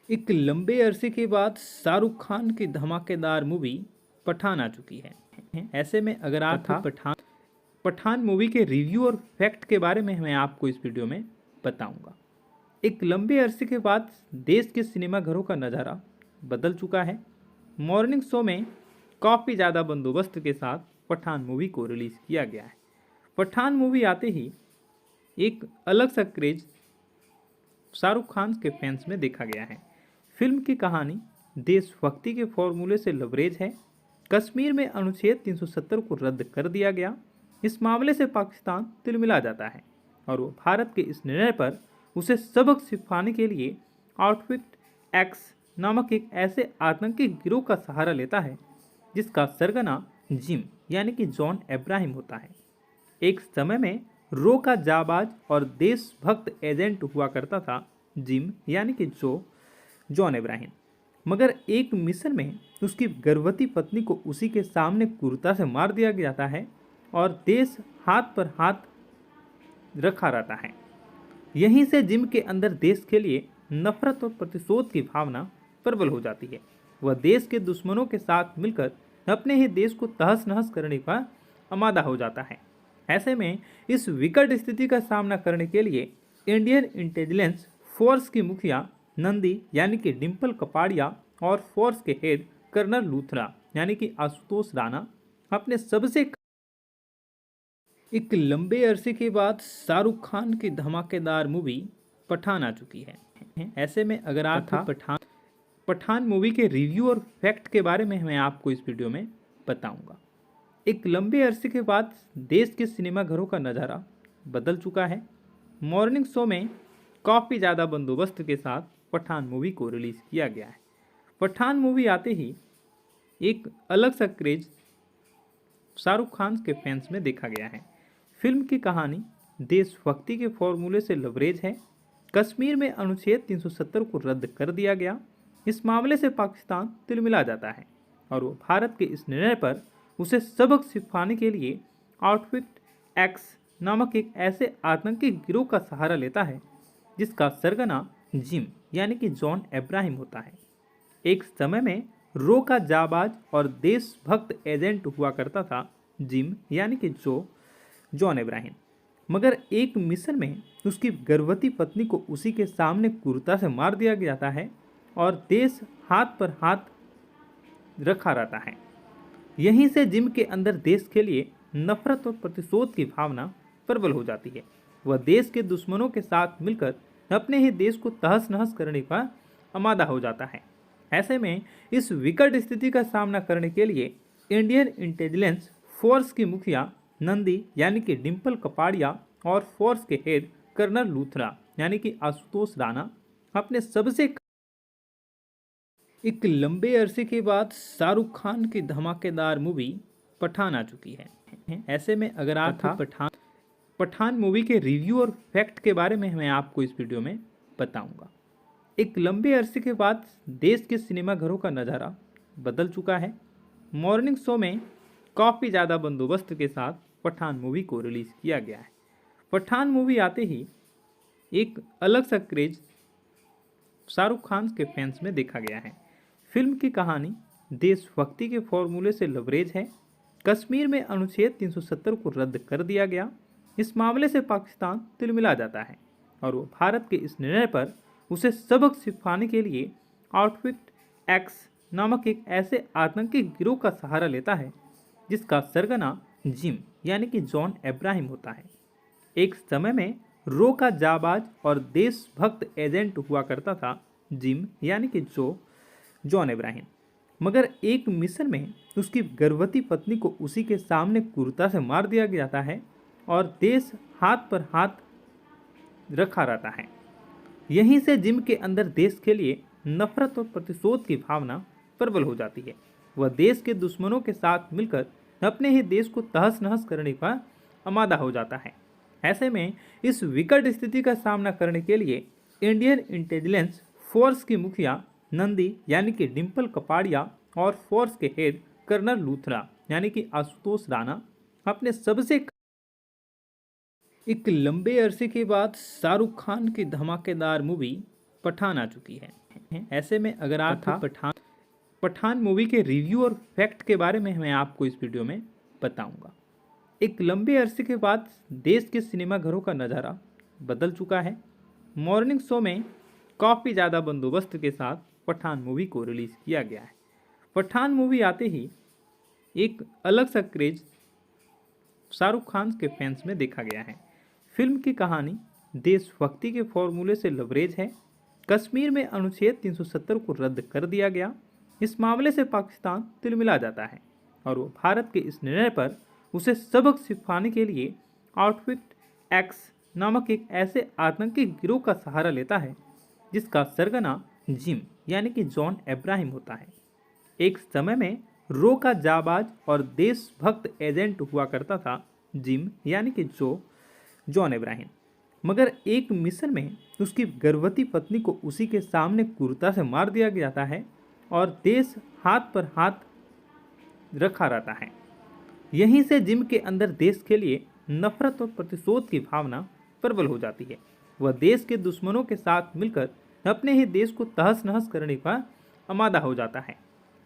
एक लंबे अरसे के बाद शाहरुख खान की धमाकेदार मूवी पठान आ चुकी है। ऐसे में अगर आप पठान मूवी के रिव्यू और फैक्ट के बारे में मैं आपको इस वीडियो में बताऊंगा। एक लंबे अरसे के बाद देश के सिनेमाघरों का नज़ारा बदल चुका है। मॉर्निंग शो में काफ़ी ज़्यादा बंदोबस्त के साथ पठान मूवी को रिलीज़ किया गया है। पठान मूवी आते ही एक अलग सा क्रेज शाहरुख खान के फैंस में देखा गया है। फिल्म की कहानी देशभक्ति के फॉर्मूले से लबरेज है। कश्मीर में अनुच्छेद 370 को रद्द कर दिया गया। इस मामले से पाकिस्तान तिलमिला जाता है और वो भारत के इस निर्णय पर उसे सबक सिखाने के लिए आउटफिट एक्स नामक एक ऐसे आतंकी गिरोह का सहारा लेता है जिसका सरगना जिम यानी कि जॉन अब्राहम होता है। एक समय में रो का जाबाज और देशभक्त एजेंट हुआ करता था जिम यानी कि जॉन अब्राहम, मगर एक मिशन में उसकी गर्भवती पत्नी को उसी के सामने क्रूरता से मार दिया जाता है और देश हाथ पर हाथ रखा रहता है। यहीं से जिम के अंदर देश के लिए नफरत और प्रतिशोध की भावना प्रबल हो जाती है। वह देश के दुश्मनों के साथ मिलकर अपने ही देश को तहस नहस करने का आमादा हो जाता है। ऐसे में इस विकट स्थिति का सामना करने के लिए इंडियन इंटेलिजेंस फोर्स की मुखिया नंदी यानी कि डिम्पल कपाड़िया और फोर्स के हेड कर्नल लूथरा यानी कि आशुतोष राणा अपने सबसे एक लंबे अरसे के बाद शाहरुख खान की धमाकेदार मूवी पठान आ चुकी है। ऐसे में अगर आप पठान मूवी के रिव्यू और फैक्ट के बारे में मैं आपको इस वीडियो में बताऊंगा। एक लंबे अरसे के बाद देश के सिनेमा घरों का नज़ारा बदल चुका है। मॉर्निंग शो में काफ़ी ज़्यादा बंदोबस्त के साथ पठान मूवी को रिलीज़ किया गया है। पठान मूवी आते ही एक अलग सा क्रेज शाहरुख खान के फैंस में देखा गया है। फिल्म की कहानी देशभक्ति के फॉर्मूले से लबरेज है। कश्मीर में अनुच्छेद 370 को रद्द कर दिया गया। इस मामले से पाकिस्तान तिलमिला जाता है और वो भारत के इस निर्णय पर उसे सबक सिखाने के लिए आउटफिट एक्स नामक एक ऐसे आतंकी गिरोह का सहारा लेता है जिसका सरगना जिम यानी कि जॉन अब्राहम होता है। एक समय में रो का जाबाज और देशभक्त एजेंट हुआ करता था जिम यानी कि जॉन अब्राहम, मगर एक मिशन में उसकी गर्भवती पत्नी को उसी के सामने क्रूरता से मार दिया जाता है और देश हाथ पर हाथ रखा रहता है। यहीं से जिम के अंदर देश के लिए नफरत और प्रतिशोध की भावना प्रबल हो जाती है। वह देश के दुश्मनों के साथ मिलकर अपने ही देश को तहस नहस करने का आमादा हो जाता है। ऐसे में इस विकट स्थिति का सामना करने के लिए इंडियन इंटेलिजेंस फोर्स की मुखिया नंदी यानी कि डिम्पल कपाड़िया और फोर्स के हेड कर्नल लूथरा यानी कि आशुतोष राणा अपने सबसे एक लंबे अरसे के बाद शाहरुख खान की धमाकेदार मूवी पठान आ चुकी है। ऐसे में अगर आप पठान मूवी के रिव्यू और फैक्ट के बारे में मैं आपको इस वीडियो में बताऊंगा। एक लंबे अरसे के बाद देश के सिनेमा घरों का नज़ारा बदल चुका है। मॉर्निंग शो में काफ़ी ज़्यादा बंदोबस्त के साथ पठान मूवी को रिलीज़ किया गया है। पठान मूवी आते ही एक अलग सा क्रेज शाहरुख खान के फैंस में देखा गया है। फिल्म की कहानी देशभक्ति के फॉर्मूले से लबरेज है। कश्मीर में अनुच्छेद 370 को रद्द कर दिया गया। इस मामले से पाकिस्तान तिलमिला जाता है और वो भारत के इस निर्णय पर उसे सबक सिखाने के लिए आउटफिट एक्स नामक एक ऐसे आतंकी गिरोह का सहारा लेता है जिसका सरगना जिम यानी कि जॉन अब्राहम होता है। एक समय में रो का जाबाज और देशभक्त एजेंट हुआ करता था जिम यानी कि जॉन अब्राहम, मगर एक मिशन में उसकी गर्भवती पत्नी को उसी के सामने क्रूरता से मार दिया जाता है और देश हाथ पर हाथ रखा रहता है। यहीं से जिम के अंदर देश के लिए नफरत और प्रतिशोध की भावना प्रबल हो जाती है। वह देश के दुश्मनों के साथ मिलकर अपने ही देश को तहस नहस करने का आमादा हो जाता है। ऐसे में इस विकट स्थिति का सामना करने के लिए इंडियन इंटेलिजेंस फोर्स की मुखिया नंदी यानी कि डिम्पल कपाड़िया और फोर्स के हेड कर्नल लूथरा यानी कि आशुतोष राणा अपने सबसे एक लंबे अरसे के बाद शाहरुख खान की धमाकेदार मूवी पठान आ चुकी है। ऐसे में अगर आप पठान मूवी के रिव्यू और फैक्ट के बारे में मैं आपको इस वीडियो में बताऊंगा। एक लंबे अरसे के बाद देश के सिनेमा घरों का नज़ारा बदल चुका है। मॉर्निंग शो में काफ़ी ज़्यादा बंदोबस्त के साथ पठान मूवी को रिलीज़ किया गया है। पठान मूवी आते ही एक अलग सा क्रेज शाहरुख खान के फैंस में देखा गया है। फिल्म की कहानी देशभक्ति के फॉर्मूले से लबरेज है। कश्मीर में अनुच्छेद 370 को रद्द कर दिया गया। इस मामले से पाकिस्तान तिलमिला जाता है और वो भारत के इस निर्णय पर उसे सबक सिखाने के लिए आउटफिट एक्स नामक एक ऐसे आतंकी गिरोह का सहारा लेता है जिसका सरगना जिम यानी कि जॉन अब्राहम होता है। एक समय में रो का जाबाज और देशभक्त एजेंट हुआ करता था जिम यानी कि जॉन अब्राहम, मगर एक मिशन में उसकी गर्भवती पत्नी को उसी के सामने क्रूरता से मार दिया जाता है और देश हाथ पर हाथ रखा रहता है। यहीं से जिम के अंदर देश के लिए नफरत और प्रतिशोध की भावना प्रबल हो जाती है। वह देश के दुश्मनों के साथ मिलकर अपने ही देश को तहस नहस करने का आमादा हो जाता है।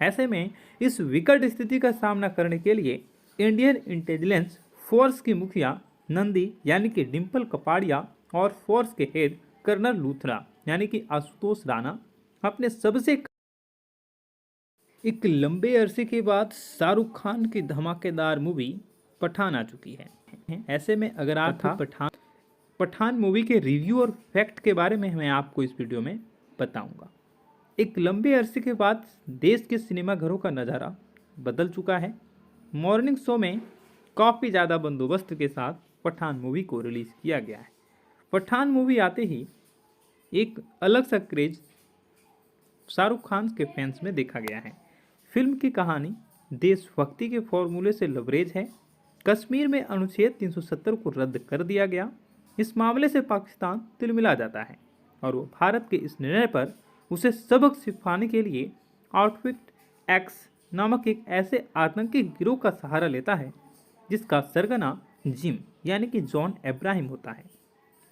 ऐसे में इस विकट स्थिति का सामना करने के लिए इंडियन इंटेलिजेंस फोर्स की मुखिया नंदी यानी कि डिम्पल कपाड़िया और फोर्स के हेड कर्नल लूथरा यानी कि आशुतोष राणा अपने सबसे एक लंबे अरसे के बाद शाहरुख खान की धमाकेदार मूवी पठान आ चुकी है। ऐसे में अगर आप पठान मूवी के रिव्यू और फैक्ट के बारे में मैं आपको इस वीडियो में बताऊंगा। एक लंबे अरसे के बाद देश के सिनेमाघरों का नज़ारा बदल चुका है। मॉर्निंग शो में काफ़ी ज़्यादा बंदोबस्त के साथ पठान मूवी को रिलीज़ किया गया है। पठान मूवी आते ही एक अलग सा क्रेज शाहरुख खान के फैंस में देखा गया है। फिल्म की कहानी देशभक्ति के फॉर्मूले से लबरेज है। कश्मीर में अनुच्छेद 370 को रद्द कर दिया गया। इस मामले से पाकिस्तान तिलमिला जाता है और वो भारत के इस निर्णय पर उसे सबक सिखाने के लिए आउटफिट एक्स नामक एक ऐसे आतंकी गिरोह का सहारा लेता है जिसका सरगना जिम यानी कि जॉन अब्राहम होता है।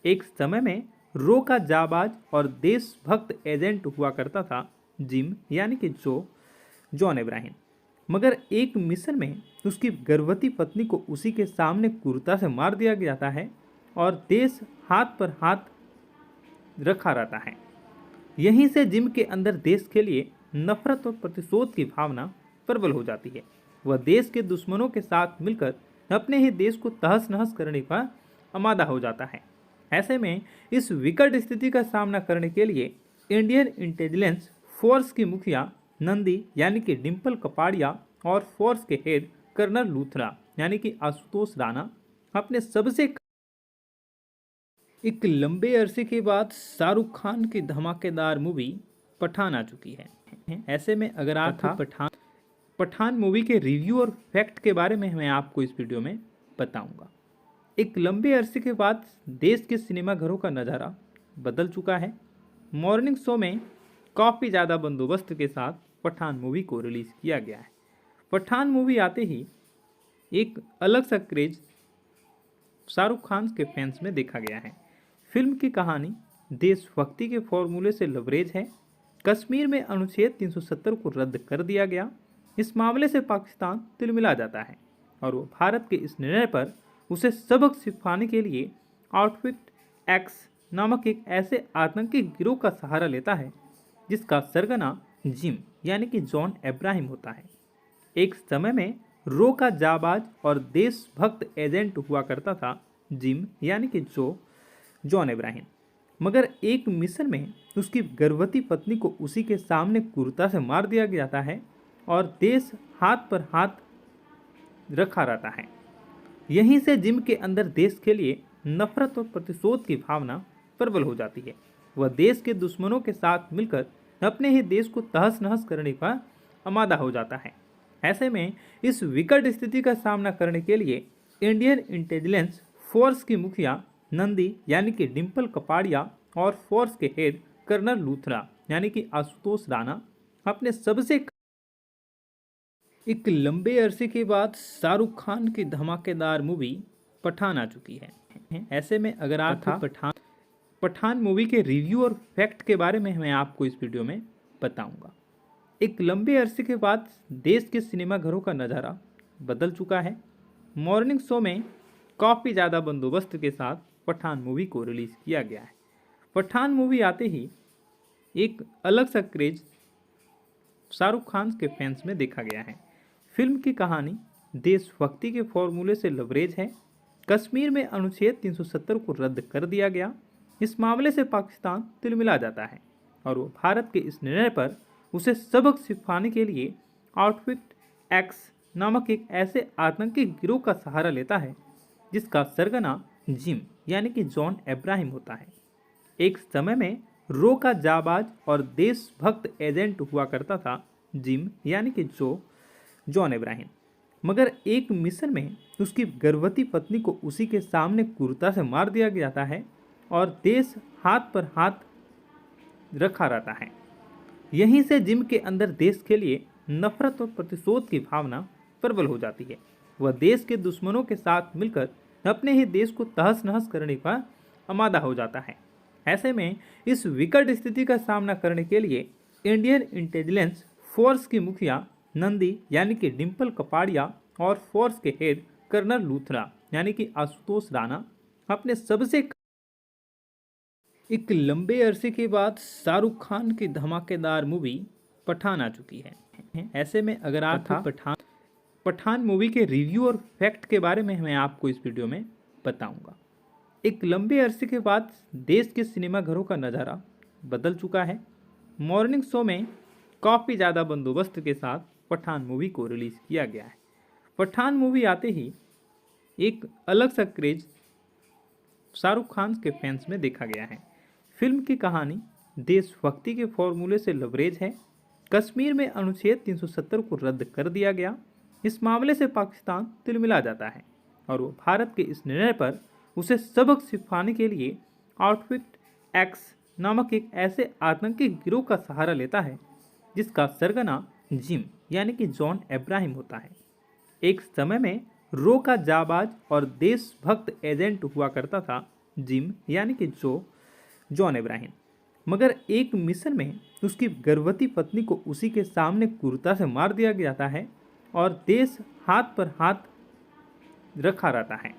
एक समय में रो का जाबाज और देशभक्त एजेंट हुआ करता था जिम यानी कि जॉन अब्राहम, मगर एक मिशन में उसकी गर्भवती पत्नी को उसी के सामने क्रूरता से मार दिया जाता है और देश हाथ पर हाथ रखा रहता है। यहीं से जिम के अंदर देश के लिए नफरत और प्रतिशोध की भावना प्रबल हो जाती है। वह देश के दुश्मनों के साथ मिलकर अपने ही देश को तहस नहस करने का आमादा हो जाता है। ऐसे में इस विकट स्थिति का सामना करने के लिए इंडियन इंटेलिजेंस फोर्स की मुखिया नंदी यानी कि डिम्पल कपाड़िया और फोर्स के हेड कर्नल लूथरा यानी कि आशुतोष राणा अपने सबसे एक लंबे अरसे के बाद शाहरुख खान की धमाकेदार मूवी पठान आ चुकी है। ऐसे में अगर आप पठान मूवी के रिव्यू और फैक्ट के बारे में मैं आपको इस वीडियो में बताऊंगा। एक लंबे अरसे के बाद देश के सिनेमाघरों का नज़ारा बदल चुका है। मॉर्निंग शो में काफ़ी ज़्यादा बंदोबस्त के साथ पठान मूवी को रिलीज़ किया गया है। पठान मूवी आते ही एक अलग सा क्रेज शाहरुख खान के फैंस में देखा गया है। फिल्म की कहानी देशभक्ति के फॉर्मूले से लबरेज है। कश्मीर में अनुच्छेद 370 को रद्द कर दिया गया। इस मामले से पाकिस्तान तिलमिला जाता है और वो भारत के इस निर्णय पर उसे सबक सिखाने के लिए आउटफिट एक्स नामक एक ऐसे आतंकी गिरोह का सहारा लेता है जिसका सरगना जिम यानी कि जॉन अब्राहम होता है। एक समय में रो का जाबाज और देशभक्त एजेंट हुआ करता था जिम यानी कि जॉन अब्राहम, मगर एक मिशन में उसकी गर्भवती पत्नी को उसी के सामने क्रूरता से मार दिया जाता है और देश हाथ पर हाथ रखा रहता है। यहीं से जिम के अंदर देश के लिए नफरत और प्रतिशोध की भावना प्रबल हो जाती है। वह देश के दुश्मनों के साथ मिलकर अपने ही देश को तहस नहस करने का आमादा हो जाता है। ऐसे में इस विकट स्थिति का सामना करने के लिए इंडियन इंटेलिजेंस फोर्स की मुखिया नंदी यानी कि डिम्पल कपाड़िया और फोर्स के हेड कर्नल लूथरा यानी कि आशुतोष राणा अपने सबसे एक लंबे अरसे के बाद शाहरुख खान की धमाकेदार मूवी पठान आ चुकी है। ऐसे में अगर आप पठान मूवी के रिव्यू और फैक्ट के बारे में मैं आपको इस वीडियो में बताऊंगा। एक लंबे अरसे के बाद देश के सिनेमाघरों का नज़ारा बदल चुका है। मॉर्निंग शो में काफ़ी ज़्यादा बंदोबस्त के साथ पठान मूवी को रिलीज़ किया गया है। पठान मूवी आते ही एक अलग सा क्रेज शाहरुख खान के फैंस में देखा गया है। फिल्म की कहानी देशभक्ति के फॉर्मूले से लबरेज है। कश्मीर में अनुच्छेद 370 को रद्द कर दिया गया। इस मामले से पाकिस्तान तिलमिला जाता है और वो भारत के इस निर्णय पर उसे सबक सिखाने के लिए आउटफिट एक्स नामक एक ऐसे आतंकी गिरोह का सहारा लेता है जिसका सरगना जिम यानी कि जॉन अब्राहम होता है। एक समय में रो का जाबाज और देशभक्त एजेंट हुआ करता था जिम यानी कि जॉन अब्राहम। मगर एक मिशन में उसकी गर्भवती पत्नी को उसी के सामने क्रूरता से मार दिया जाता है और देश हाथ पर हाथ रखा रहता है। यहीं से जिम के अंदर देश के लिए नफरत और प्रतिशोध की भावना प्रबल हो जाती है। वह देश के दुश्मनों के साथ मिलकर अपने ही देश को तहस नहस करने का आमादा हो जाता है। ऐसे में इस विकट स्थिति का सामना करने के लिए इंडियन इंटेलिजेंस फोर्स की मुखिया नंदी यानी कि डिम्पल कपाड़िया और फोर्स के हेड कर्नल लूथरा यानी कि आशुतोष राणा अपने सबसे एक लंबे अरसे के बाद शाहरुख खान की धमाकेदार मूवी पठान आ चुकी है। ऐसे में अगर आप पठान मूवी के रिव्यू और फैक्ट के बारे में मैं आपको इस वीडियो में बताऊंगा। एक लंबे अरसे के बाद देश के सिनेमाघरों का नज़ारा बदल चुका है। मॉर्निंग शो में काफ़ी ज़्यादा बंदोबस्त के साथ पठान मूवी को रिलीज़ किया गया है। पठान मूवी आते ही एक अलग सा क्रेज शाहरुख खान के फैंस में देखा गया है। फिल्म की कहानी देशभक्ति के फॉर्मूले से लबरेज है। कश्मीर में अनुच्छेद 370 को रद्द कर दिया गया। इस मामले से पाकिस्तान तिलमिला जाता है और वो भारत के इस निर्णय पर उसे सबक सिखाने के लिए आउटफिट एक्स नामक एक ऐसे आतंकी गिरोह का सहारा लेता है जिसका सरगना जिम यानी कि जॉन अब्राहम होता है। एक समय में रो का जाबाज और देशभक्त एजेंट हुआ करता था जिम यानी कि जॉन अब्राहम। मगर एक मिशन में उसकी गर्भवती पत्नी को उसी के सामने क्रूरता से मार दिया जाता है और देश हाथ पर हाथ रखा रहता है।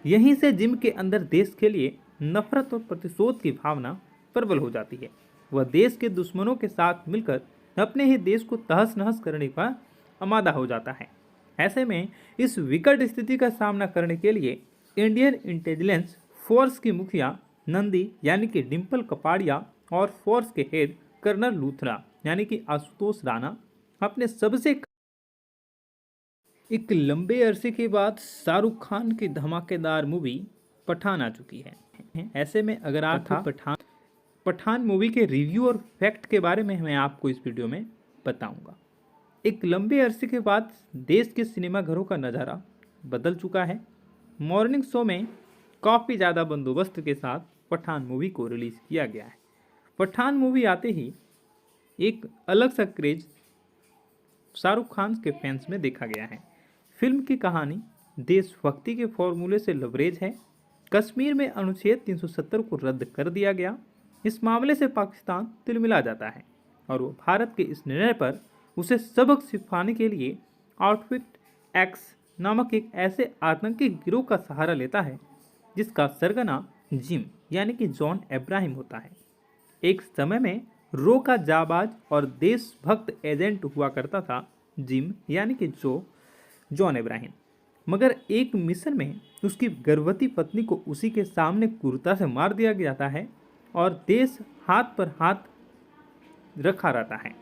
यहीं से जिम के अंदर देश के लिए नफरत और प्रतिशोध की भावना प्रबल हो जाती है। वह देश के दुश्मनों के साथ मिलकर अपने ही देश को तहस नहस करने का आमादा हो जाता है। ऐसे में इस विकट स्थिति का सामना करने के लिए इंडियन इंटेलिजेंस फोर्स की मुखिया नंदी यानी कि डिम्पल कपाड़िया और फोर्स के हेड कर्नल लूथरा यानी कि आशुतोष राणा अपने सबसे एक लंबे अरसे के बाद शाहरुख खान की धमाकेदार मूवी पठान आ चुकी है। ऐसे में अगर आप पठान मूवी के रिव्यू और फैक्ट के बारे में मैं आपको इस वीडियो में बताऊंगा। एक लंबे अरसे के बाद देश के सिनेमाघरों का नज़ारा बदल चुका है। मॉर्निंग शो में काफ़ी ज़्यादा बंदोबस्त के साथ पठान मूवी को रिलीज़ किया गया है। पठान मूवी आते ही एक अलग सा क्रेज शाहरुख खान के फैंस में देखा गया है। फिल्म की कहानी देशभक्ति के फॉर्मूले से लबरेज है। कश्मीर में अनुच्छेद 370 को रद्द कर दिया गया। इस मामले से पाकिस्तान तिलमिला जाता है और वो भारत के इस निर्णय पर उसे सबक सिखाने के लिए आउटफिट एक्स नामक एक ऐसे आतंकी गिरोह का सहारा लेता है जिसका सरगना जिम यानी कि जॉन अब्राहम होता है। एक समय में रो का जाबाज और देशभक्त एजेंट हुआ करता था जिम यानी कि जॉन अब्राहम। मगर एक मिशन में उसकी गर्भवती पत्नी को उसी के सामने क्रूरता से मार दिया जाता है और देश हाथ पर हाथ रखा रहता है।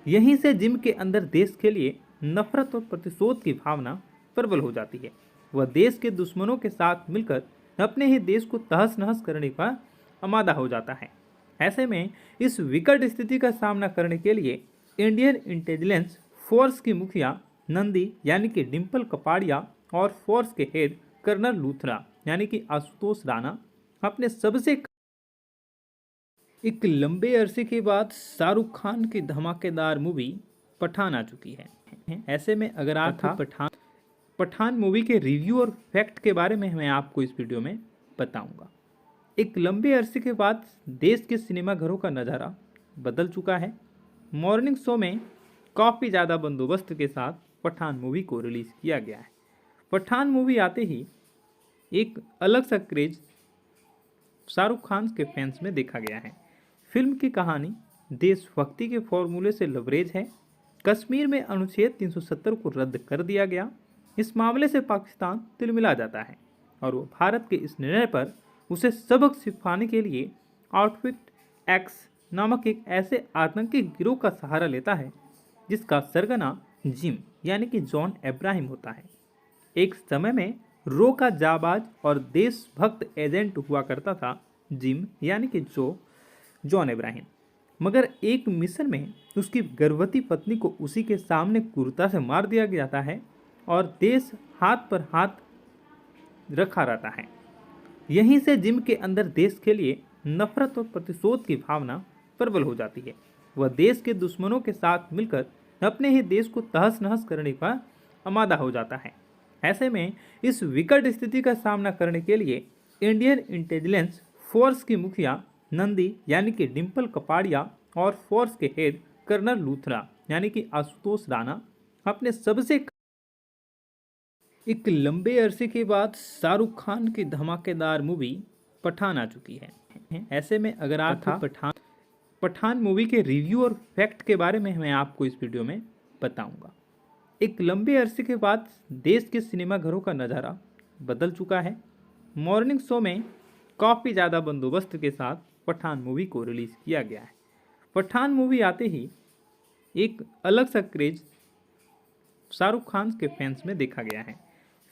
यहीं से जिम के अंदर देश के लिए नफरत और प्रतिशोध की भावना प्रबल हो जाती है। वह देश के दुश्मनों के साथ मिलकर अपने ही देश को तहस नहस करने का आमादा हो जाता है। ऐसे में इस विकट स्थिति का सामना करने के लिए इंडियन इंटेलिजेंस फोर्स की मुखिया नंदी यानी कि डिम्पल कपाड़िया और फोर्स के हेड कर्नल लूथरा यानी कि आशुतोष राणा अपने सबसे एक लंबे अरसे के बाद शाहरुख खान की धमाकेदार मूवी पठान आ चुकी है। ऐसे में अगर आप पठान मूवी के रिव्यू और फैक्ट के बारे में मैं आपको इस वीडियो में बताऊंगा। एक लंबे अरसे के बाद देश के सिनेमाघरों का नज़ारा बदल चुका है। मॉर्निंग शो में काफ़ी ज़्यादा बंदोबस्त के साथ पठान मूवी को रिलीज़ किया गया है। पठान मूवी आते ही एक अलग सा क्रेज शाहरुख खान के फैंस में देखा गया है। फिल्म की कहानी देशभक्ति के फॉर्मूले से लबरेज है। कश्मीर में अनुच्छेद 370 को रद्द कर दिया गया। इस मामले से पाकिस्तान तिलमिला जाता है और वो भारत के इस निर्णय पर उसे सबक सिखाने के लिए आउटफिट एक्स नामक एक ऐसे आतंकी गिरोह का सहारा लेता है जिसका सरगना जिम यानी कि जॉन अब्राहम होता है। एक समय में रो का जाबाज और देशभक्त एजेंट हुआ करता था जिम यानी कि जॉन अब्राहम। मगर एक मिशन में उसकी गर्भवती पत्नी को उसी के सामने क्रूरता से मार दिया जाता है और देश हाथ पर हाथ रखा रहता है। यहीं से जिम के अंदर देश के लिए नफरत और प्रतिशोध की भावना प्रबल हो जाती है। वह देश के दुश्मनों के साथ मिलकर अपने ही देश को तहस नहस करने का आमादा हो जाता है। ऐसे में इस विकट स्थिति का सामना करने के लिए इंडियन इंटेलिजेंस फोर्स की मुखिया नंदी यानी कि डिम्पल कपाड़िया और फोर्स के हेड कर्नल लूथरा यानी कि आशुतोष राणा अपने सबसे एक लंबे अरसे के बाद शाहरुख खान की धमाकेदार मूवी पठान आ चुकी है। ऐसे में अगर आप पठान मूवी के रिव्यू और फैक्ट के बारे में मैं आपको इस वीडियो में बताऊंगा। एक लंबे अरसे के बाद देश के सिनेमाघरों का नज़ारा बदल चुका है। मॉर्निंग शो में काफ़ी ज़्यादा बंदोबस्त के साथ पठान मूवी को रिलीज़ किया गया है। पठान मूवी आते ही एक अलग सा क्रेज शाहरुख खान के फैंस में देखा गया है।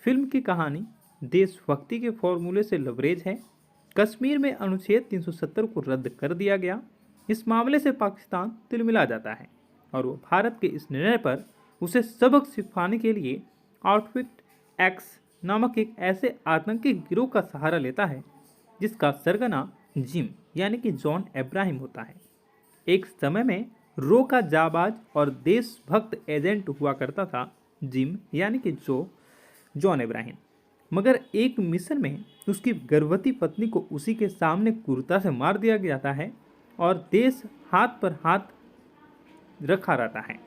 फिल्म की कहानी देशभक्ति के फॉर्मूले से लबरेज है। कश्मीर में अनुच्छेद 370 को रद्द कर दिया गया। इस मामले से पाकिस्तान तिलमिला जाता है और वो भारत के इस निर्णय पर उसे सबक सिखाने के लिए आउटफिट एक्स नामक एक ऐसे आतंकी गिरोह का सहारा लेता है जिसका सरगना जिम यानी कि जॉन अब्राहम होता है। एक समय में रो का जाबाज और देशभक्त एजेंट हुआ करता था जिम यानी कि जॉन अब्राहम। मगर एक मिशन में उसकी गर्भवती पत्नी को उसी के सामने क्रूरता से मार दिया जाता है और देश हाथ पर हाथ रखा रहता है।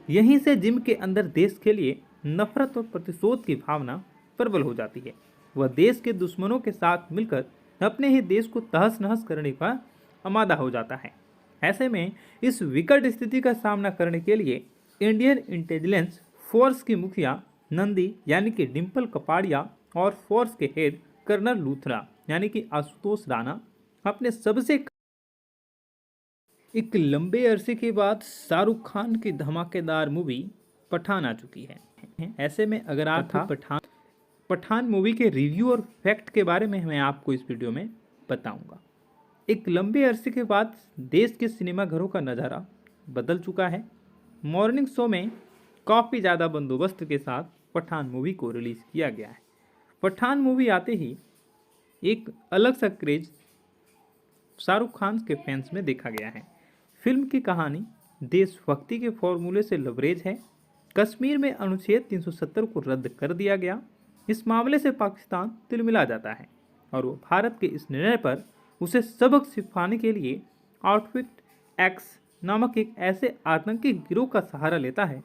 यहीं से जिम के अंदर देश के लिए नफरत और प्रतिशोध की भावना प्रबल हो जाती है। वह देश के दुश्मनों के साथ मिलकर अपने ही देश को तहस नहस करने का आमादा हो जाता है। ऐसे में इस विकट स्थिति का सामना करने के लिए इंडियन इंटेलिजेंस फोर्स की मुखिया नंदी यानी कि डिम्पल कपाड़िया और फोर्स के हेड कर्नल लूथरा यानी कि आशुतोष राणा अपने सबसे एक लंबे अरसे के बाद शाहरुख खान की धमाकेदार मूवी पठान आ चुकी है। ऐसे में अगर आप पठान मूवी के रिव्यू और फैक्ट के बारे में मैं आपको इस वीडियो में बताऊंगा। एक लंबे अरसे के बाद देश के सिनेमाघरों का नज़ारा बदल चुका है। मॉर्निंग शो में काफ़ी ज़्यादा बंदोबस्त के साथ पठान मूवी को रिलीज़ किया गया है। पठान मूवी आते ही एक अलग सा क्रेज शाहरुख खान के फैंस में देखा गया है। फिल्म की कहानी देशभक्ति के फॉर्मूले से लबरेज है। कश्मीर में अनुच्छेद 370 को रद्द कर दिया गया। इस मामले से पाकिस्तान तिलमिला जाता है और वो भारत के इस निर्णय पर उसे सबक सिखाने के लिए आउटफिट एक्स नामक एक ऐसे आतंकी गिरोह का सहारा लेता है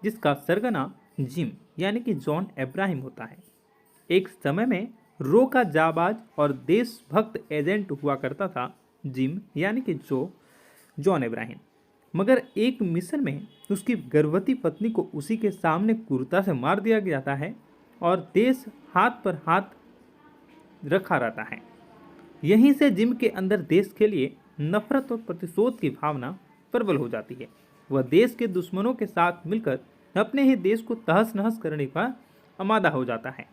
जिसका सरगना जिम यानी कि जॉन अब्राहम होता है। एक समय में रो का जाबाज और देशभक्त एजेंट हुआ करता था जिम यानी कि जॉन अब्राहम। मगर एक मिशन में उसकी गर्भवती पत्नी को उसी के सामने क्रूरता से मार दिया जाता है और देश हाथ पर हाथ रखा रहता है। यहीं से जिम के अंदर देश के लिए नफरत और प्रतिशोध की भावना प्रबल हो जाती है। वह देश के दुश्मनों के साथ मिलकर अपने ही देश को तहस नहस करने का आमादा हो जाता है।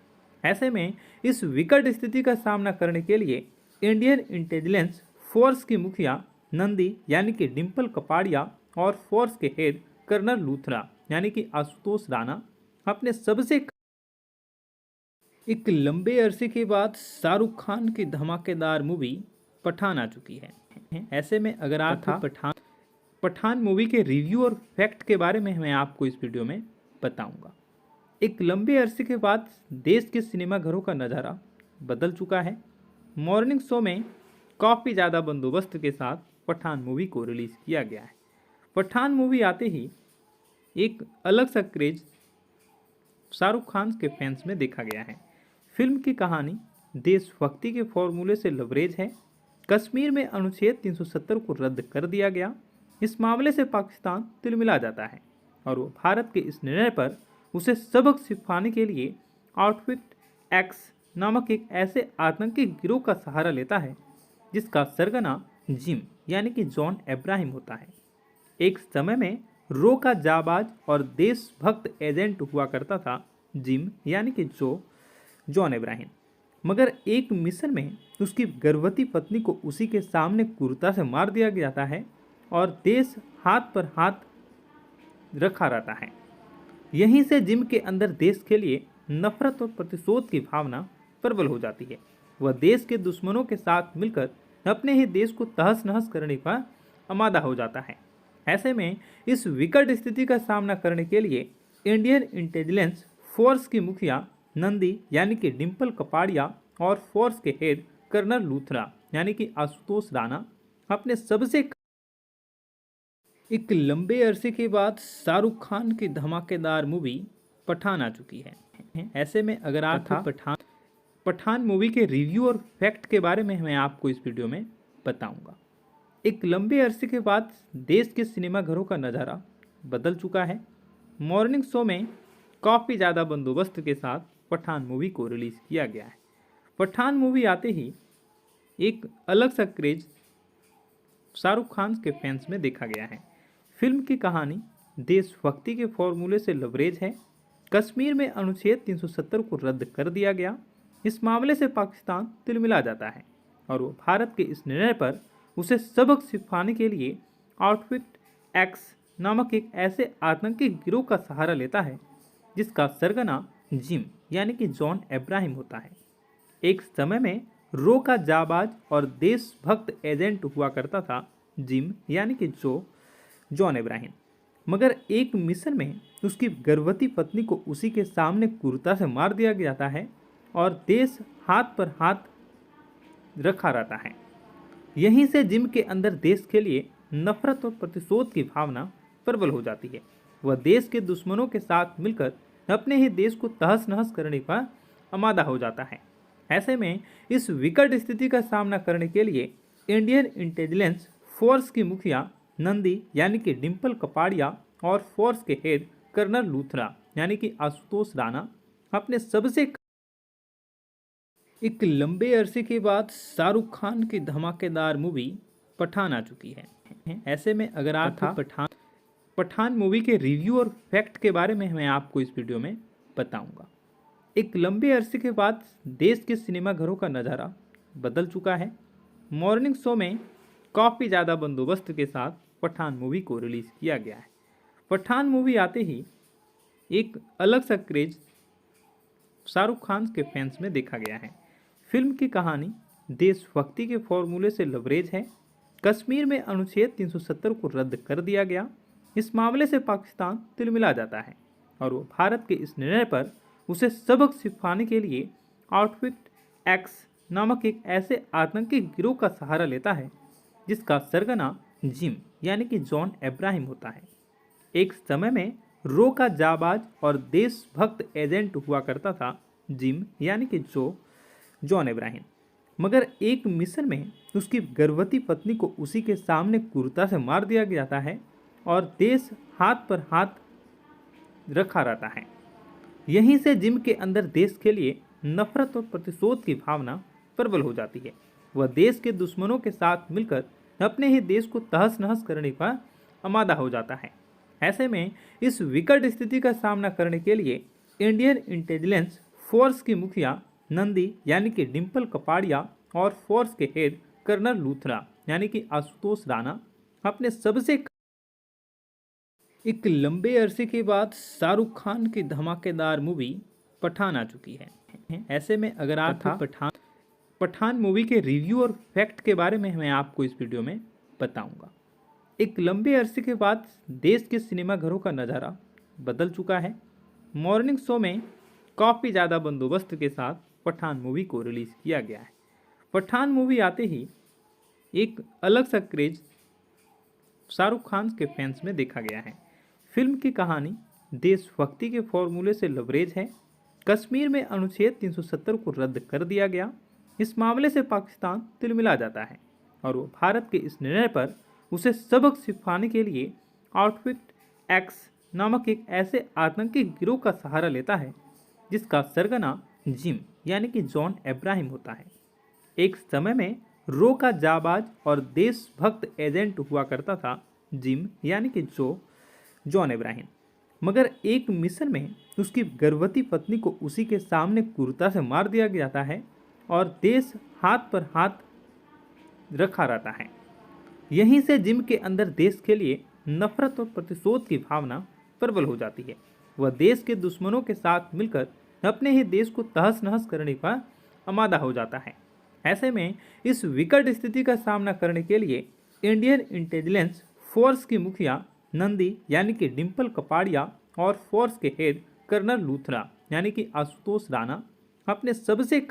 ऐसे में इस विकट स्थिति का सामना करने के लिए इंडियन इंटेलिजेंस फोर्स की मुखिया नंदी यानी कि डिम्पल कपाड़िया और फोर्स के हेड कर्नल लूथरा यानी कि आशुतोष राणा अपने सबसे एक लंबे अरसे के बाद शाहरुख खान की धमाकेदार मूवी पठान आ चुकी है। ऐसे में अगर आप पठान मूवी के रिव्यू और फैक्ट के बारे में मैं आपको इस वीडियो में बताऊंगा। एक लंबे अरसे के बाद देश के सिनेमाघरों का नज़ारा बदल चुका है। मॉर्निंग शो में काफ़ी ज़्यादा बंदोबस्त के साथ पठान मूवी को रिलीज़ किया गया है। पठान मूवी आते ही एक अलग सा क्रेज शाहरुख खान के फैंस में देखा गया है। फिल्म की कहानी देशभक्ति के फॉर्मूले से लबरेज है। कश्मीर में अनुच्छेद 370 को रद्द कर दिया गया। इस मामले से पाकिस्तान तिलमिला जाता है और वो भारत के इस निर्णय पर उसे सबक सिखाने के लिए आउटफिट एक्स नामक एक ऐसे आतंकी गिरोह का सहारा लेता है जिसका सरगना जिम यानी कि जॉन अब्राहम होता है। एक समय में रो का जाबाज और देशभक्त एजेंट हुआ करता था जिम यानी कि जॉन अब्राहम। मगर एक मिशन में उसकी गर्भवती पत्नी को उसी के सामने क्रूरता से मार दिया जाता है और देश हाथ पर हाथ रखा रहता है। यहीं से जिम के अंदर देश के लिए नफरत और प्रतिशोध की भावना प्रबल हो जाती है। वह देश के दुश्मनों के साथ मिलकर अपने ही देश को तहस नहस करने का आमादा हो जाता है। ऐसे में इस विकट स्थिति का सामना करने के लिए इंडियन इंटेलिजेंस फोर्स की मुखिया नंदी यानी कि डिम्पल कपाड़िया और फोर्स के हेड कर्नल लूथरा यानी कि आशुतोष राणा अपने सबसे एक लंबे अरसे के बाद शाहरुख खान की धमाकेदार मूवी पठान आ चुकी है। ऐसे में अगर आप पठान मूवी के रिव्यू और फैक्ट के बारे में मैं आपको इस वीडियो में बताऊंगा। एक लंबे अरसे के बाद देश के सिनेमाघरों का नज़ारा बदल चुका है। मॉर्निंग शो में काफ़ी ज़्यादा बंदोबस्त के साथ पठान मूवी को रिलीज़ किया गया है। पठान मूवी आते ही एक अलग सा क्रेज शाहरुख खान के फैंस में देखा गया है। फिल्म की कहानी देशभक्ति के फॉर्मूले से लबरेज है। कश्मीर में अनुच्छेद 370 को रद्द कर दिया गया। इस मामले से पाकिस्तान तिलमिला जाता है और वो भारत के इस निर्णय पर उसे सबक सिखाने के लिए आउटफिट एक्स नामक एक ऐसे आतंकी गिरोह का सहारा लेता है जिसका सरगना जिम यानी कि जॉन अब्राहम होता है। एक समय में रो का जाबाज और देशभक्त एजेंट हुआ करता था जिम यानी कि जॉन अब्राहम। मगर एक मिशन में उसकी गर्भवती पत्नी को उसी के सामने क्रूरता से मार दिया जाता है और देश हाथ पर हाथ रखा रहता है। यहीं से जिम के अंदर देश के लिए नफरत और प्रतिशोध की भावना प्रबल हो जाती है। वह देश के दुश्मनों के साथ मिलकर अपने ही देश को तहस नहस करने का आमादा हो जाता है। ऐसे में इस विकट स्थिति का सामना करने के लिए इंडियन इंटेलिजेंस फोर्स की मुखिया नंदी यानी कि डिम्पल कपाड़िया और फोर्स के हेड कर्नल लूथरा यानी कि आशुतोष राणा अपने सबसे एक लंबे अरसे के बाद शाहरुख खान की धमाकेदार मूवी पठान आ चुकी है। ऐसे में अगर आप पठान मूवी के रिव्यू और फैक्ट के बारे में मैं आपको इस वीडियो में बताऊंगा। एक लंबे अरसे के बाद देश के सिनेमाघरों का नज़ारा बदल चुका है। मॉर्निंग शो में काफ़ी ज़्यादा बंदोबस्त के साथ पठान मूवी को रिलीज़ किया गया है। पठान मूवी आते ही एक अलग सा क्रेज शाहरुख खान के फैंस में देखा गया है। फिल्म की कहानी देशभक्ति के फॉर्मूले से लबरेज है। कश्मीर में अनुच्छेद 370 को रद्द कर दिया गया। इस मामले से पाकिस्तान तिलमिला जाता है और वो भारत के इस निर्णय पर उसे सबक सिखाने के लिए आउटफिट एक्स नामक एक ऐसे आतंकी गिरोह का सहारा लेता है जिसका सरगना जिम यानी कि जॉन अब्राहम होता है। एक समय में रो का जाबाज और देशभक्त एजेंट हुआ करता था जिम यानी कि जॉन अब्राहम। मगर एक मिशन में उसकी गर्भवती पत्नी को उसी के सामने क्रूरता से मार दिया जाता है और देश हाथ पर हाथ रखा रहता है। यहीं से जिम के अंदर देश के लिए नफरत और प्रतिशोध की भावना प्रबल हो जाती है। वह देश के दुश्मनों के साथ मिलकर अपने ही देश को तहस नहस करने का आमादा हो जाता है। ऐसे में इस विकट स्थिति का सामना करने के लिए इंडियन इंटेलिजेंस फोर्स की मुखिया नंदी यानी कि डिम्पल कपाड़िया और फोर्स के हेड कर्नल लूथरा यानी कि आशुतोष राणा अपने सबसे एक लंबे अरसे के बाद शाहरुख खान की धमाकेदार मूवी पठान आ चुकी है। ऐसे में अगर आप पठान मूवी के रिव्यू और फैक्ट के बारे में मैं आपको इस वीडियो में बताऊंगा। एक लंबे अरसे के बाद देश के सिनेमाघरों का नज़ारा बदल चुका है। मॉर्निंग शो में काफ़ी ज़्यादा बंदोबस्त के साथ पठान मूवी को रिलीज़ किया गया है। पठान मूवी आते ही एक अलग सा क्रेज शाहरुख खान के फैंस में देखा गया है। फिल्म की कहानी देशभक्ति के फॉर्मूले से लबरेज है। कश्मीर में अनुच्छेद 370 को रद्द कर दिया गया। इस मामले से पाकिस्तान तिलमिला जाता है और वो भारत के इस निर्णय पर उसे सबक सिखाने के लिए आउटफिट एक्स नामक एक ऐसे आतंकी गिरोह का सहारा लेता है जिसका सरगना जिम यानी कि जॉन अब्राहम होता है। एक समय में रो का जाबाज और देशभक्त एजेंट हुआ करता था जिम यानी कि जॉन इब्राहिम। मगर एक मिशन में उसकी गर्भवती पत्नी को उसी के सामने क्रूरता से मार दिया जाता है और देश हाथ पर हाथ रखा रहता है। यहीं से जिम के अंदर देश के लिए नफरत और प्रतिशोध की भावना प्रबल हो जाती है। वह देश के दुश्मनों के साथ मिलकर अपने ही देश को तहस नहस करने का आमादा हो जाता है। ऐसे में इस विकट स्थिति का सामना करने के लिए इंडियन इंटेलिजेंस फोर्स की मुखिया नंदी यानी कि डिम्पल कपाड़िया और फोर्स के हेड कर्नल लूथरा यानी कि आशुतोष राणा अपने सबसे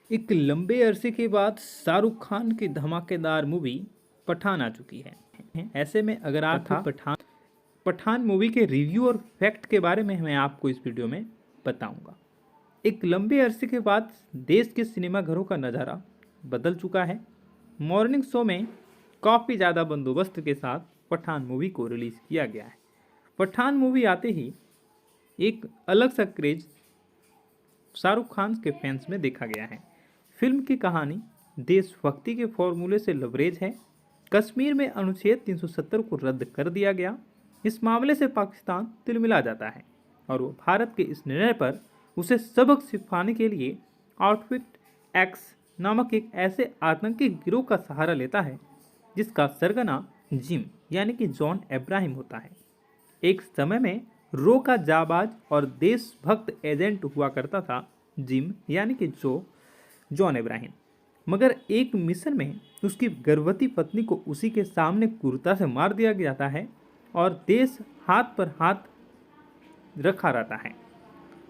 एक लंबे अरसे के बाद शाहरुख खान की धमाकेदार मूवी पठान आ चुकी है। ऐसे में अगर आप पठान मूवी के रिव्यू और फैक्ट के बारे में मैं आपको इस वीडियो में बताऊंगा। एक लंबे अरसे के बाद देश के सिनेमाघरों का नज़ारा बदल चुका है। मॉर्निंग शो में काफ़ी ज़्यादा बंदोबस्त के साथ पठान मूवी को रिलीज़ किया गया है। पठान मूवी आते ही एक अलग सा क्रेज शाहरुख खान के फैंस में देखा गया है। फिल्म की कहानी देशभक्ति के फॉर्मूले से लबरेज है। कश्मीर में अनुच्छेद 370 को रद्द कर दिया गया। इस मामले से पाकिस्तान तिलमिला जाता है और वो भारत के इस निर्णय पर उसे सबक सिखाने के लिए आउटफिट एक्स नामक एक ऐसे आतंकी गिरोह का सहारा लेता है जिसका सरगना जिम यानी कि जॉन इब्राहिम होता है। एक समय में रो का जाबाज और देशभक्त एजेंट हुआ करता था जिम यानी कि जॉन इब्राहिम। मगर एक मिशन में उसकी गर्भवती पत्नी को उसी के सामने क्रूरता से मार दिया जाता है और देश हाथ पर हाथ रखा रहता है।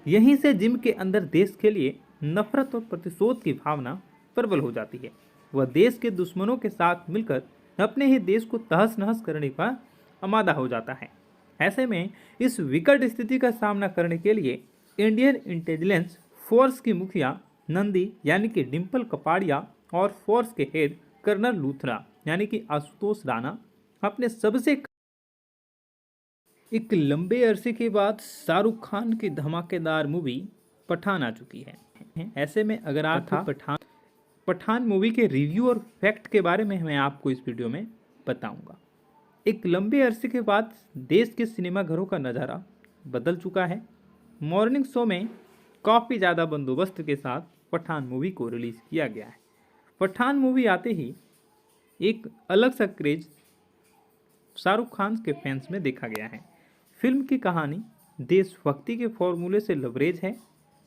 यहीं से जिम के अंदर देश के लिए नफरत और प्रतिशोध की भावना प्रबल हो जाती है। वह देश के दुश्मनों के साथ मिलकर अपने ही देश को तहस नहस करने का आमादा हो जाता है। ऐसे में इस विकट स्थिति का सामना करने के लिए इंडियन इंटेलिजेंस फोर्स की मुखिया नंदी यानी कि डिम्पल कपाड़िया और फोर्स के हेड कर्नल लूथरा यानी कि आशुतोष राणा अपने सबसे एक लंबे अरसे के बाद शाहरुख खान की धमाकेदार मूवी पठान आ चुकी है। ऐसे में अगर आप पठान मूवी के रिव्यू और फैक्ट के बारे में मैं आपको इस वीडियो में बताऊंगा। एक लंबे अरसे के बाद देश के सिनेमाघरों का नज़ारा बदल चुका है। मॉर्निंग शो में काफ़ी ज़्यादा बंदोबस्त के साथ पठान मूवी को रिलीज़ किया गया है। पठान मूवी आते ही एक अलग सा क्रेज शाहरुख खान के फैंस में देखा गया है। फिल्म की कहानी देशभक्ति के फॉर्मूले से लबरेज है।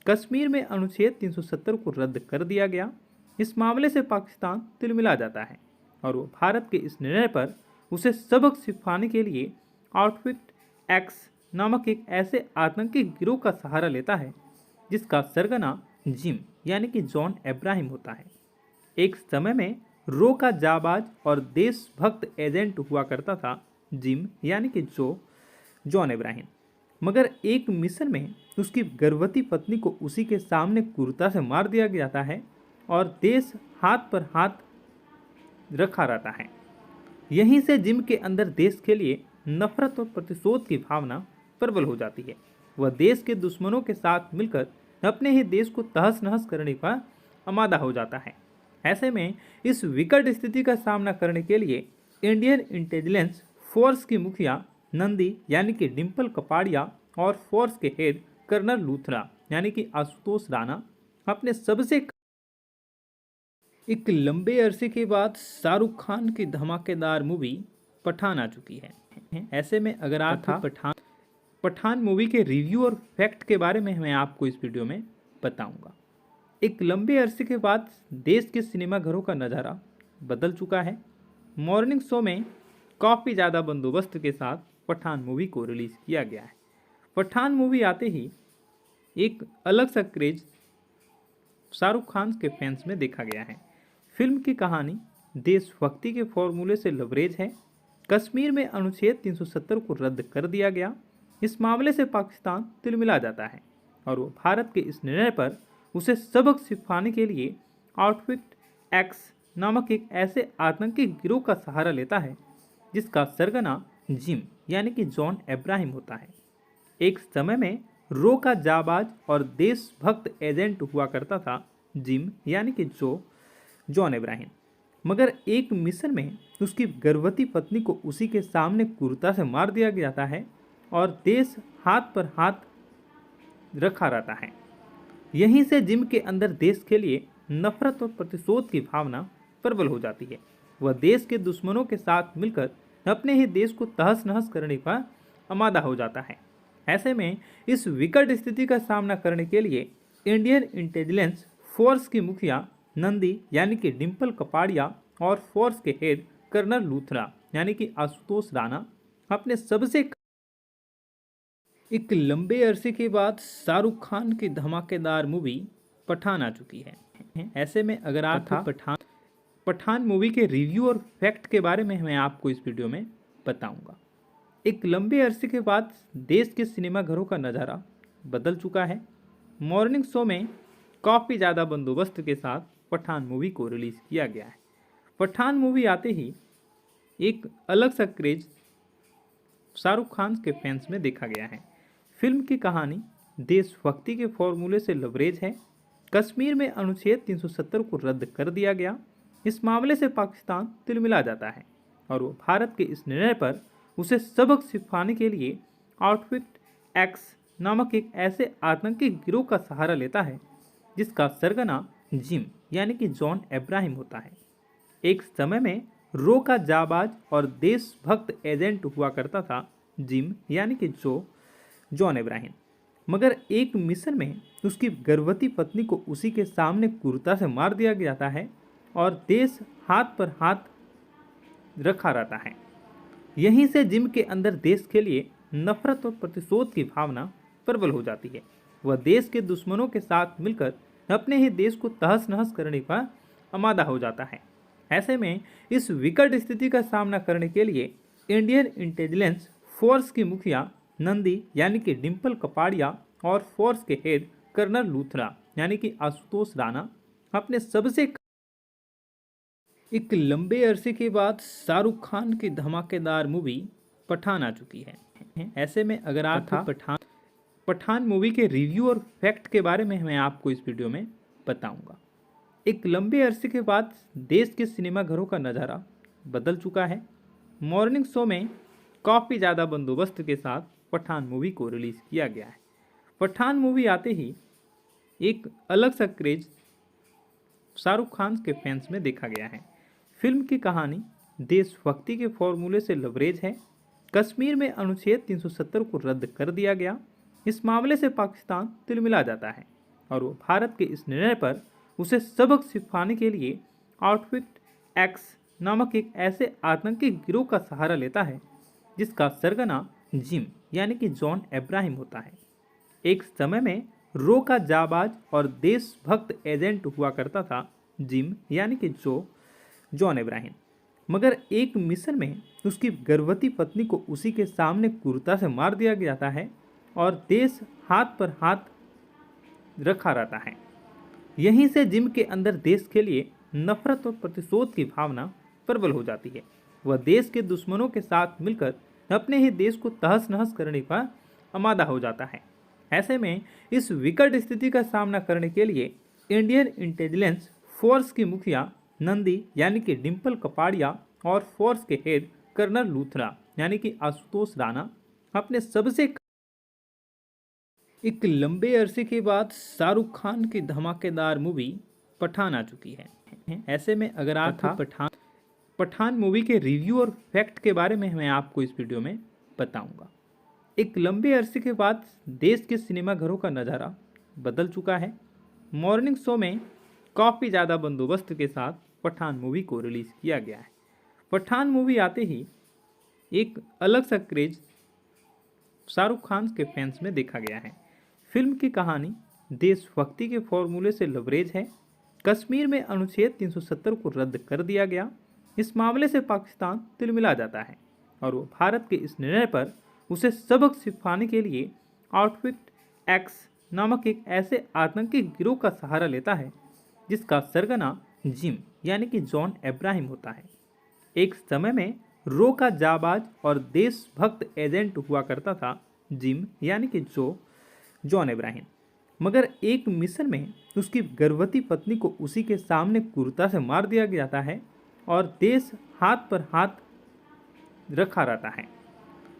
कश्मीर में अनुच्छेद 370 को रद्द कर दिया गया। इस मामले से पाकिस्तान तिलमिला जाता है और वो भारत के इस निर्णय पर उसे सबक सिखाने के लिए आउटफिट एक्स नामक एक ऐसे आतंकी गिरोह का सहारा लेता है जिसका सरगना जिम यानी कि जॉन इब्राहिम होता है। एक समय में रो का जाबाज और देशभक्त एजेंट हुआ करता था जिम यानी कि जॉन इब्राहिम। मगर एक मिशन में उसकी गर्भवती पत्नी को उसी के सामने क्रूरता से मार दिया जाता है और देश हाथ पर हाथ रखा रहता है। यहीं से जिम के अंदर देश के लिए नफरत और प्रतिशोध की भावना प्रबल हो जाती है। वह देश के दुश्मनों के साथ मिलकर अपने ही देश को तहस नहस करने का आमादा हो जाता है। ऐसे में इस विकट स्थिति का सामना करने के लिए इंडियन इंटेलिजेंस फोर्स की मुखिया नंदी यानी कि डिम्पल कपाड़िया और फोर्स के हेड कर्नल लूथरा यानी कि आशुतोष राणा अपने सबसे एक लंबे अरसे के बाद शाहरुख खान की धमाकेदार मूवी पठान आ चुकी है। ऐसे में अगर आप पठान मूवी के रिव्यू और फैक्ट के बारे में मैं आपको इस वीडियो में बताऊंगा। एक लंबे अरसे के बाद देश के सिनेमाघरों का नज़ारा बदल चुका है। मॉर्निंग शो में काफ़ी ज़्यादा बंदोबस्त के साथ पठान मूवी को रिलीज़ किया गया है। पठान मूवी आते ही एक अलग सा क्रेज शाहरुख खान के फैंस में देखा गया है। फिल्म की कहानी देशभक्ति के फॉर्मूले से लबरेज है। कश्मीर में अनुच्छेद 370 को रद्द कर दिया गया। इस मामले से पाकिस्तान तिलमिला जाता है और वो भारत के इस निर्णय पर उसे सबक सिखाने के लिए आउटफिट एक्स नामक एक ऐसे आतंकी गिरोह का सहारा लेता है जिसका सरगना जिम यानी कि जॉन इब्राहिम होता है। एक समय में रो का जाबाज और देशभक्त एजेंट हुआ करता था जिम यानी कि जॉन इब्राहिम। मगर एक मिशन में उसकी गर्भवती पत्नी को उसी के सामने क्रूरता से मार दिया जाता है और देश हाथ पर हाथ रखा रहता है। यहीं से जिम के अंदर देश के लिए नफरत और प्रतिशोध की भावना प्रबल हो जाती है। वह देश के दुश्मनों के साथ मिलकर अपने ही देश को तहस नहस करने का आमादा हो जाता है। ऐसे में इस विकट स्थिति का सामना करने के लिए इंडियन इंटेलिजेंस फोर्स की मुखिया नंदी यानी कि डिम्पल कपाड़िया और फोर्स के हेड कर्नल लूथरा यानी कि आशुतोष राणा अपने सबसे एक लंबे अरसे के बाद शाहरुख खान की धमाकेदार मूवी पठान आ चुकी है। ऐसे में अगर आप पठान मूवी के रिव्यू और फैक्ट के बारे में मैं आपको इस वीडियो में बताऊंगा। एक लंबे अरसे के बाद देश के सिनेमाघरों का नज़ारा बदल चुका है। मॉर्निंग शो में काफ़ी ज़्यादा बंदोबस्त के साथ पठान मूवी को रिलीज़ किया गया है। पठान मूवी आते ही एक अलग सा क्रेज शाहरुख खान के फैंस में देखा गया है। फिल्म की कहानी देशभक्ति के फॉर्मूले से लबरेज है। कश्मीर में अनुच्छेद 370 को रद्द कर दिया गया। इस मामले से पाकिस्तान तिलमिला जाता है और वो भारत के इस निर्णय पर उसे सबक सिखाने के लिए आउटफिट एक्स नामक एक ऐसे आतंकी गिरोह का सहारा लेता है जिसका सरगना जिम यानी कि जॉन इब्राहिम होता है। एक समय में रो का जाबाज और देशभक्त एजेंट हुआ करता था जिम यानी कि जॉन इब्राहिम। मगर एक मिशन में उसकी गर्भवती पत्नी को उसी के सामने क्रूरता से मार दिया जाता है और देश हाथ पर हाथ रखा रहता है। यहीं से जिम के अंदर देश के लिए नफरत और प्रतिशोध की भावना प्रबल हो जाती है। वह देश के दुश्मनों के साथ मिलकर अपने ही देश को तहस नहस करने का आमादा हो जाता है। ऐसे में इस विकट स्थिति का सामना करने के लिए इंडियन इंटेलिजेंस फोर्स की मुखिया नंदी यानी कि डिम्पल कपाड़िया और फोर्स के हेड कर्नल लूथरा यानी कि आशुतोष राणा अपने सबसे एक लंबे अरसे के बाद शाहरुख खान की धमाकेदार मूवी पठान आ चुकी है। ऐसे में अगर आप पठान मूवी के रिव्यू और फैक्ट के बारे में मैं आपको इस वीडियो में बताऊंगा। एक लंबे अरसे के बाद देश के सिनेमाघरों का नज़ारा बदल चुका है। मॉर्निंग शो में काफ़ी ज़्यादा बंदोबस्त के साथ पठान मूवी को रिलीज़ किया गया है। पठान मूवी आते ही एक अलग सा क्रेज शाहरुख खान के फैंस में देखा गया है। फिल्म की कहानी देशभक्ति के फॉर्मूले से लबरेज है। कश्मीर में अनुच्छेद 370 को रद्द कर दिया गया। इस मामले से पाकिस्तान तिलमिला जाता है और वो भारत के इस निर्णय पर उसे सबक सिखाने के लिए आउटफिट एक्स नामक एक ऐसे आतंकी गिरोह का सहारा लेता है जिसका सरगना जिम यानी कि जॉन इब्राहिम होता है। एक समय में रो का जाबाज और देशभक्त एजेंट हुआ करता था जिम यानी कि जॉन इब्राहिम। मगर एक मिशन में उसकी गर्भवती पत्नी को उसी के सामने क्रूरता से मार दिया जाता है और देश हाथ पर हाथ रखा रहता है। यहीं से जिम के अंदर देश के लिए नफरत और प्रतिशोध की भावना प्रबल हो जाती है। वह देश के दुश्मनों के साथ मिलकर अपने ही देश को तहस नहस करने का आमादा हो जाता है। ऐसे में इस विकट स्थिति का सामना करने के लिए इंडियन इंटेलिजेंस फोर्स की मुखिया नंदी यानी कि डिम्पल कपाड़िया और फोर्स के हेड कर्नल लूथरा यानी कि आशुतोष राणा अपने सबसे एक लंबे अरसे के बाद शाहरुख खान की धमाकेदार मूवी पठान आ चुकी है। ऐसे में अगर आप पठान मूवी के रिव्यू और फैक्ट के बारे में मैं आपको इस वीडियो में बताऊंगा। एक लंबे अरसे के बाद देश के सिनेमाघरों का नज़ारा बदल चुका है। मॉर्निंग शो में काफ़ी ज़्यादा बंदोबस्त के साथ पठान मूवी को रिलीज़ किया गया है। पठान मूवी आते ही एक अलग सा क्रेज शाहरुख खान के फैंस में देखा गया है। फिल्म की कहानी देशभक्ति के फॉर्मूले से लबरेज है। कश्मीर में अनुच्छेद 370 को रद्द कर दिया गया। इस मामले से पाकिस्तान तिलमिला जाता है और वो भारत के इस निर्णय पर उसे सबक सिखाने के लिए आउटफिट एक्स नामक एक ऐसे आतंकी गिरोह का सहारा लेता है जिसका सरगना जिम यानी कि जॉन इब्राहिम होता है। एक समय में रो का जाबाज और देशभक्त एजेंट हुआ करता था जिम यानी कि जॉन इब्राहिम। मगर एक मिशन में उसकी गर्भवती पत्नी को उसी के सामने क्रूरता से मार दिया जाता है और देश हाथ पर हाथ रखा रहता है।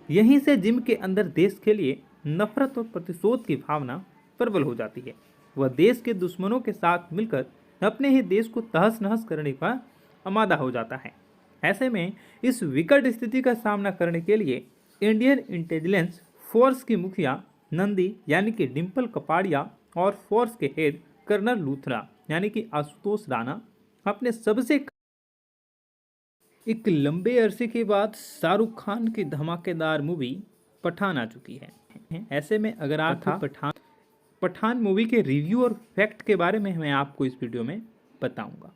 यहीं से जिम के अंदर देश के लिए नफरत और प्रतिशोध की भावना प्रबल हो जाती है। वह देश के दुश्मनों के साथ मिलकर अपने ही देश को तहस नहस करने का आमादा हो जाता है। ऐसे में इस विकट स्थिति का सामना करने के लिए इंडियन इंटेलिजेंस फोर्स की मुखिया नंदी यानी कि डिम्पल कपाड़िया और फोर्स के हेड कर्नल लूथरा यानी कि आशुतोष राणा अपने सबसे एक लंबे अरसे के बाद शाहरुख खान की धमाकेदार मूवी पठान आ चुकी है। ऐसे में अगर आप पठान मूवी के रिव्यू और फैक्ट के बारे में मैं आपको इस वीडियो में बताऊंगा।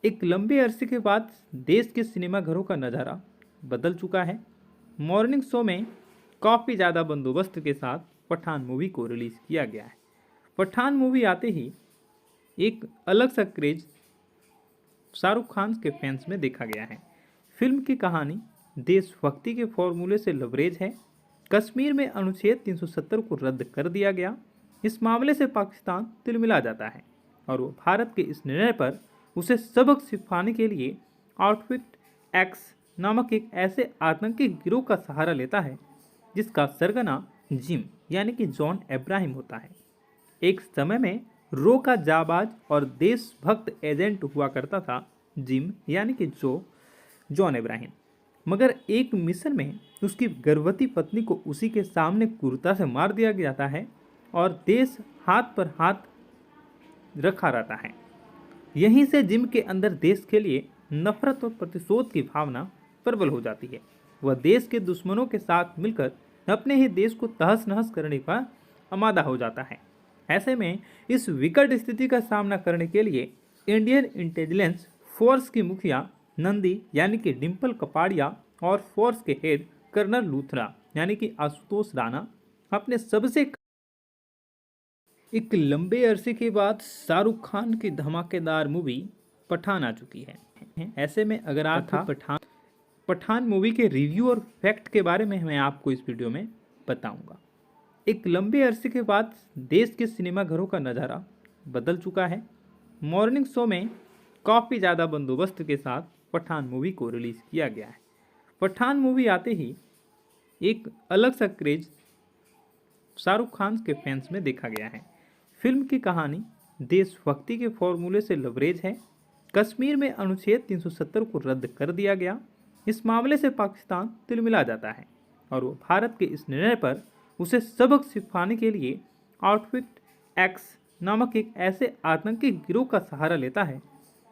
एक लंबे अरसे के बाद देश के सिनेमाघरों का नज़ारा बदल चुका है। मॉर्निंग शो में काफ़ी ज़्यादा बंदोबस्त के साथ पठान मूवी को रिलीज़ किया गया है। पठान मूवी आते ही एक अलग सा क्रेज शाहरुख खान के फैंस में देखा गया है। फिल्म की कहानी देशभक्ति के फॉर्मूले से लबरेज है। कश्मीर में अनुच्छेद 370 को रद्द कर दिया गया। इस मामले से पाकिस्तान तिलमिला जाता है और वो भारत के इस निर्णय पर उसे सबक सिखाने के लिए आउटफिट एक्स नामक एक ऐसे आतंकी गिरोह का सहारा लेता है जिसका सरगना जिम यानी कि जॉन अब्राहम होता है। एक समय में रो का जाबाज और देशभक्त एजेंट हुआ करता था जिम यानी कि जॉन अब्राहम, मगर एक मिशन में उसकी गर्भवती पत्नी को उसी के सामने क्रूरता से मार दिया जाता है और देश हाथ पर हाथ रखा रहता है। यहीं से जिम के अंदर देश के लिए नफरत और प्रतिशोध की भावना प्रबल हो जाती है। वह देश के दुश्मनों के साथ मिलकर अपने ही देश को तहस नहस करने का आमादा हो जाता है। ऐसे में इस विकट स्थिति का सामना करने के लिए इंडियन इंटेलिजेंस फोर्स की मुखिया नंदी यानी कि डिम्पल कपाड़िया और फोर्स के हेड कर्नल लूथरा यानी कि आशुतोष राणा अपने सबसे एक लंबे अरसे के बाद शाहरुख खान की धमाकेदार मूवी पठान आ चुकी है। ऐसे में अगर आप पठान मूवी के रिव्यू और फैक्ट के बारे में मैं आपको इस वीडियो में बताऊंगा। एक लंबे अरसे के बाद देश के सिनेमाघरों का नज़ारा बदल चुका है। मॉर्निंग शो में काफ़ी ज़्यादा बंदोबस्त के साथ पठान मूवी को रिलीज़ किया गया है। पठान मूवी आते ही एक अलग सा क्रेज शाहरुख खान के फैंस में देखा गया है। फिल्म की कहानी देशभक्ति के फॉर्मूले से लबरेज है। कश्मीर में अनुच्छेद 370 को रद्द कर दिया गया। इस मामले से पाकिस्तान तिलमिला जाता है और वो भारत के इस निर्णय पर उसे सबक सिखाने के लिए आउटफिट एक्स नामक एक ऐसे आतंकी गिरोह का सहारा लेता है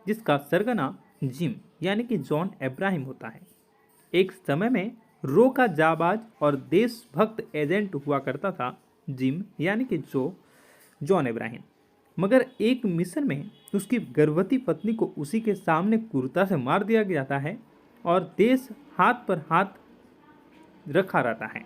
जिसका सरगना जिम यानी कि जॉन अब्राहम होता है। एक समय में रो का जाबाज और देशभक्त एजेंट हुआ करता था जिम यानी कि जॉन अब्राहम, मगर एक मिशन में उसकी गर्भवती पत्नी को उसी के सामने क्रूरता से मार दिया जाता है और देश हाथ पर हाथ रखा रहता है।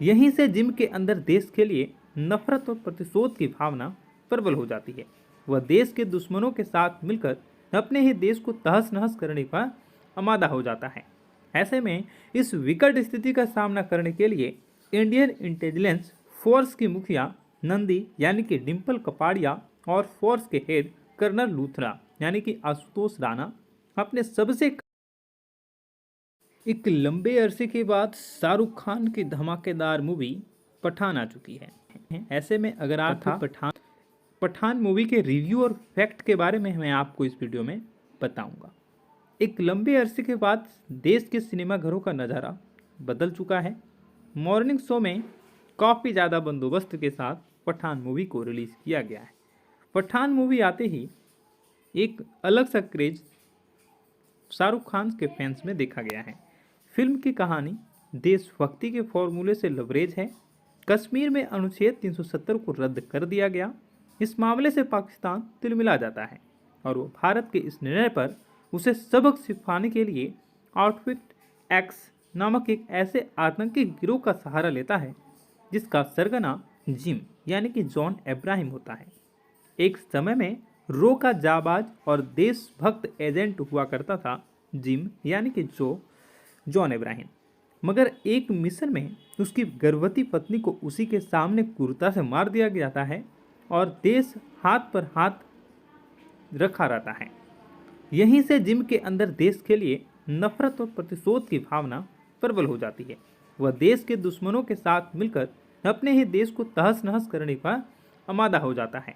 यहीं से जिम के अंदर देश के लिए नफरत और प्रतिशोध की भावना प्रबल हो जाती है। वह देश के दुश्मनों के साथ मिलकर अपने ही देश को तहस नहस करने का आमादा हो जाता है। ऐसे में इस विकट स्थिति का सामना करने के लिए इंडियन इंटेलिजेंस फोर्स की मुखिया नंदी यानी कि डिम्पल कपाड़िया और फोर्स के हेड कर्नल लूथरा यानी कि आशुतोष राणा अपने सबसे एक लंबे अरसे के बाद शाहरुख खान की धमाकेदार मूवी पठान आ चुकी है। ऐसे में अगर आप पठान मूवी के रिव्यू और फैक्ट के बारे में मैं आपको इस वीडियो में बताऊंगा। एक लंबे अरसे के बाद देश के सिनेमाघरों का नज़ारा बदल चुका है। मॉर्निंग शो में काफ़ी ज़्यादा बंदोबस्त के साथ पठान मूवी को रिलीज़ किया गया है। पठान मूवी आते ही एक अलग सा क्रेज शाहरुख खान के फैंस में देखा गया है। फिल्म की कहानी देशभक्ति के फॉर्मूले से लबरेज है। कश्मीर में अनुच्छेद 370 को रद्द कर दिया गया। इस मामले से पाकिस्तान तिलमिला जाता है और वो भारत के इस निर्णय पर उसे सबक सिखाने के लिए आउटफिट एक्स नामक एक ऐसे आतंकी गिरोह का सहारा लेता है जिसका सरगना जिम यानी कि जॉन अब्राहम होता है। एक समय में रो का जाबाज और देशभक्त एजेंट हुआ करता था जिम यानी कि जॉन अब्राहम, मगर एक मिशन में उसकी गर्भवती पत्नी को उसी के सामने क्रूरता से मार दिया जाता है और देश हाथ पर हाथ रखा रहता है। यहीं से जिम के अंदर देश के लिए नफरत और प्रतिशोध की भावना प्रबल हो जाती है। वह देश के दुश्मनों के साथ मिलकर अपने ही देश को तहस नहस करने का आमादा हो जाता है।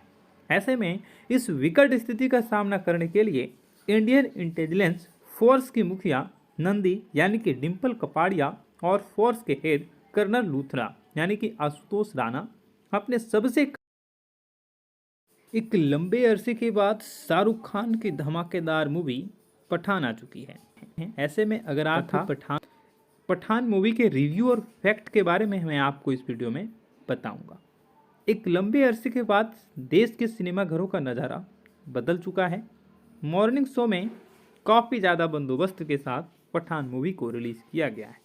ऐसे में इस विकट स्थिति का सामना करने के लिए इंडियन इंटेलिजेंस फोर्स की मुखिया नंदी यानी कि डिम्पल कपाड़िया और फोर्स के हेड कर्नल लूथरा यानी कि आशुतोष राणा अपने सबसे एक लंबे अरसे के बाद शाहरुख खान की धमाकेदार मूवी पठान आ चुकी है। ऐसे में अगर आप पठान मूवी के रिव्यू और फैक्ट के बारे में मैं आपको इस वीडियो में बताऊंगा। एक लंबे अरसे के बाद देश के सिनेमा घरों का नज़ारा बदल चुका है। मॉर्निंग शो में काफ़ी ज़्यादा बंदोबस्त के साथ पठान मूवी को रिलीज़ किया गया है।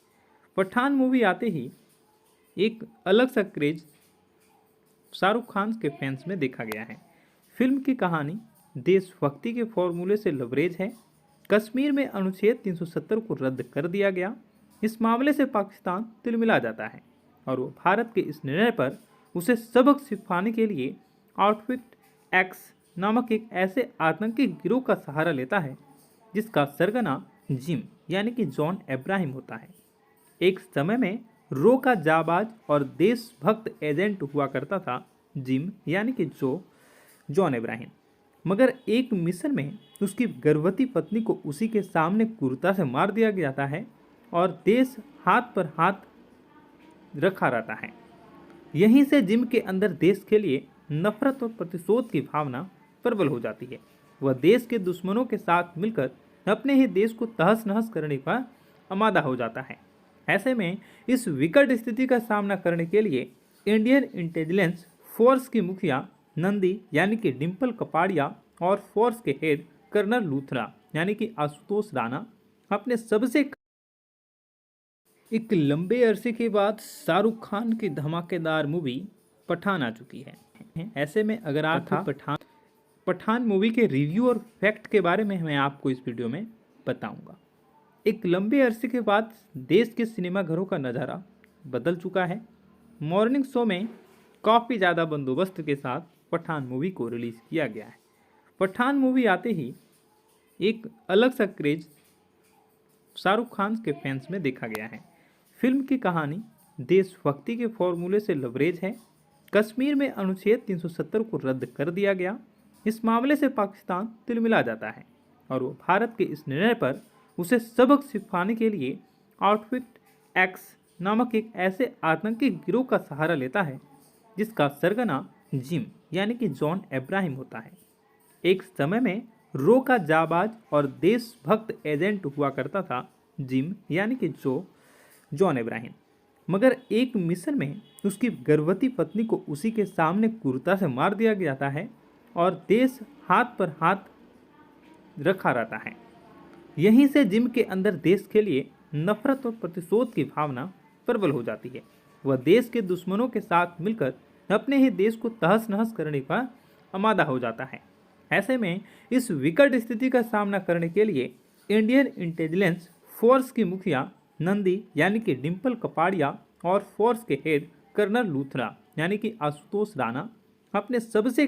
पठान मूवी आते ही एक अलग सा क्रेज शाहरुख खान के फैंस में देखा गया है। फिल्म की कहानी देशभक्ति के फॉर्मूले से लबरेज है। कश्मीर में अनुच्छेद 370 को रद्द कर दिया गया। इस मामले से पाकिस्तान तिलमिला जाता है और वो भारत के इस निर्णय पर उसे सबक सिखाने के लिए आउटफिट एक्स नामक एक ऐसे आतंकी गिरोह का सहारा लेता है जिसका सरगना जिम यानी कि जॉन इब्राहिम होता है। एक समय में रो का जाबाज और देशभक्त एजेंट हुआ करता था जिम यानी कि जॉन इब्राहिम, मगर एक मिशन में उसकी गर्भवती पत्नी को उसी के सामने क्रूरता से मार दिया जाता है और देश हाथ पर हाथ रखा रहता है। यहीं से जिम के अंदर देश के लिए नफरत और प्रतिशोध की भावना प्रबल हो जाती है। वह देश के दुश्मनों के साथ मिलकर अपने ही देश को तहस नहस करने का आमादा हो जाता है। ऐसे में इस विकट स्थिति का सामना करने के लिए इंडियन इंटेलिजेंस फोर्स की मुखिया नंदी यानी कि डिम्पल कपाड़िया और फोर्स के हेड कर्नल लूथरा यानी कि आशुतोष राणा अपने सबसे एक लंबे अरसे के बाद शाहरुख खान की धमाकेदार मूवी पठान आ चुकी है। ऐसे में अगर आप पठान मूवी के रिव्यू और फैक्ट के बारे में मैं आपको इस वीडियो में बताऊंगा। एक लंबे अरसे के बाद देश के सिनेमा घरों का नज़ारा बदल चुका है। मॉर्निंग शो में काफ़ी ज़्यादा बंदोबस्त के साथ पठान मूवी को रिलीज़ किया गया है। पठान मूवी आते ही एक अलग सा क्रेज शाहरुख खान के फैंस में देखा गया है। फिल्म की कहानी देशभक्ति के फॉर्मूले से लबरेज है। कश्मीर में अनुच्छेद 370 को रद्द कर दिया गया। इस मामले से पाकिस्तान तिलमिला जाता है और वो भारत के इस निर्णय पर उसे सबक सिखाने के लिए आउटफिट एक्स नामक एक ऐसे आतंकी गिरोह का सहारा लेता है जिसका सरगना जिम यानी कि जॉन इब्राहिम होता है। एक समय में रो का जाबाज और देशभक्त एजेंट हुआ करता था जिम यानी कि जॉन इब्राहिम, मगर एक मिशन में उसकी गर्भवती पत्नी को उसी के सामने क्रूरता से मार दिया जाता है और देश हाथ पर हाथ रखा रहता है। यहीं से जिम के अंदर देश के लिए नफरत और प्रतिशोध की भावना प्रबल हो जाती है। वह देश के दुश्मनों के साथ मिलकर अपने ही देश को तहस नहस करने का आमादा हो जाता है। ऐसे में इस विकट स्थिति का सामना करने के लिए इंडियन इंटेलिजेंस फोर्स की मुखिया नंदी यानी कि डिम्पल कपाड़िया और फोर्स के हेड कर्नल लूथरा यानी कि आशुतोष राणा अपने सबसे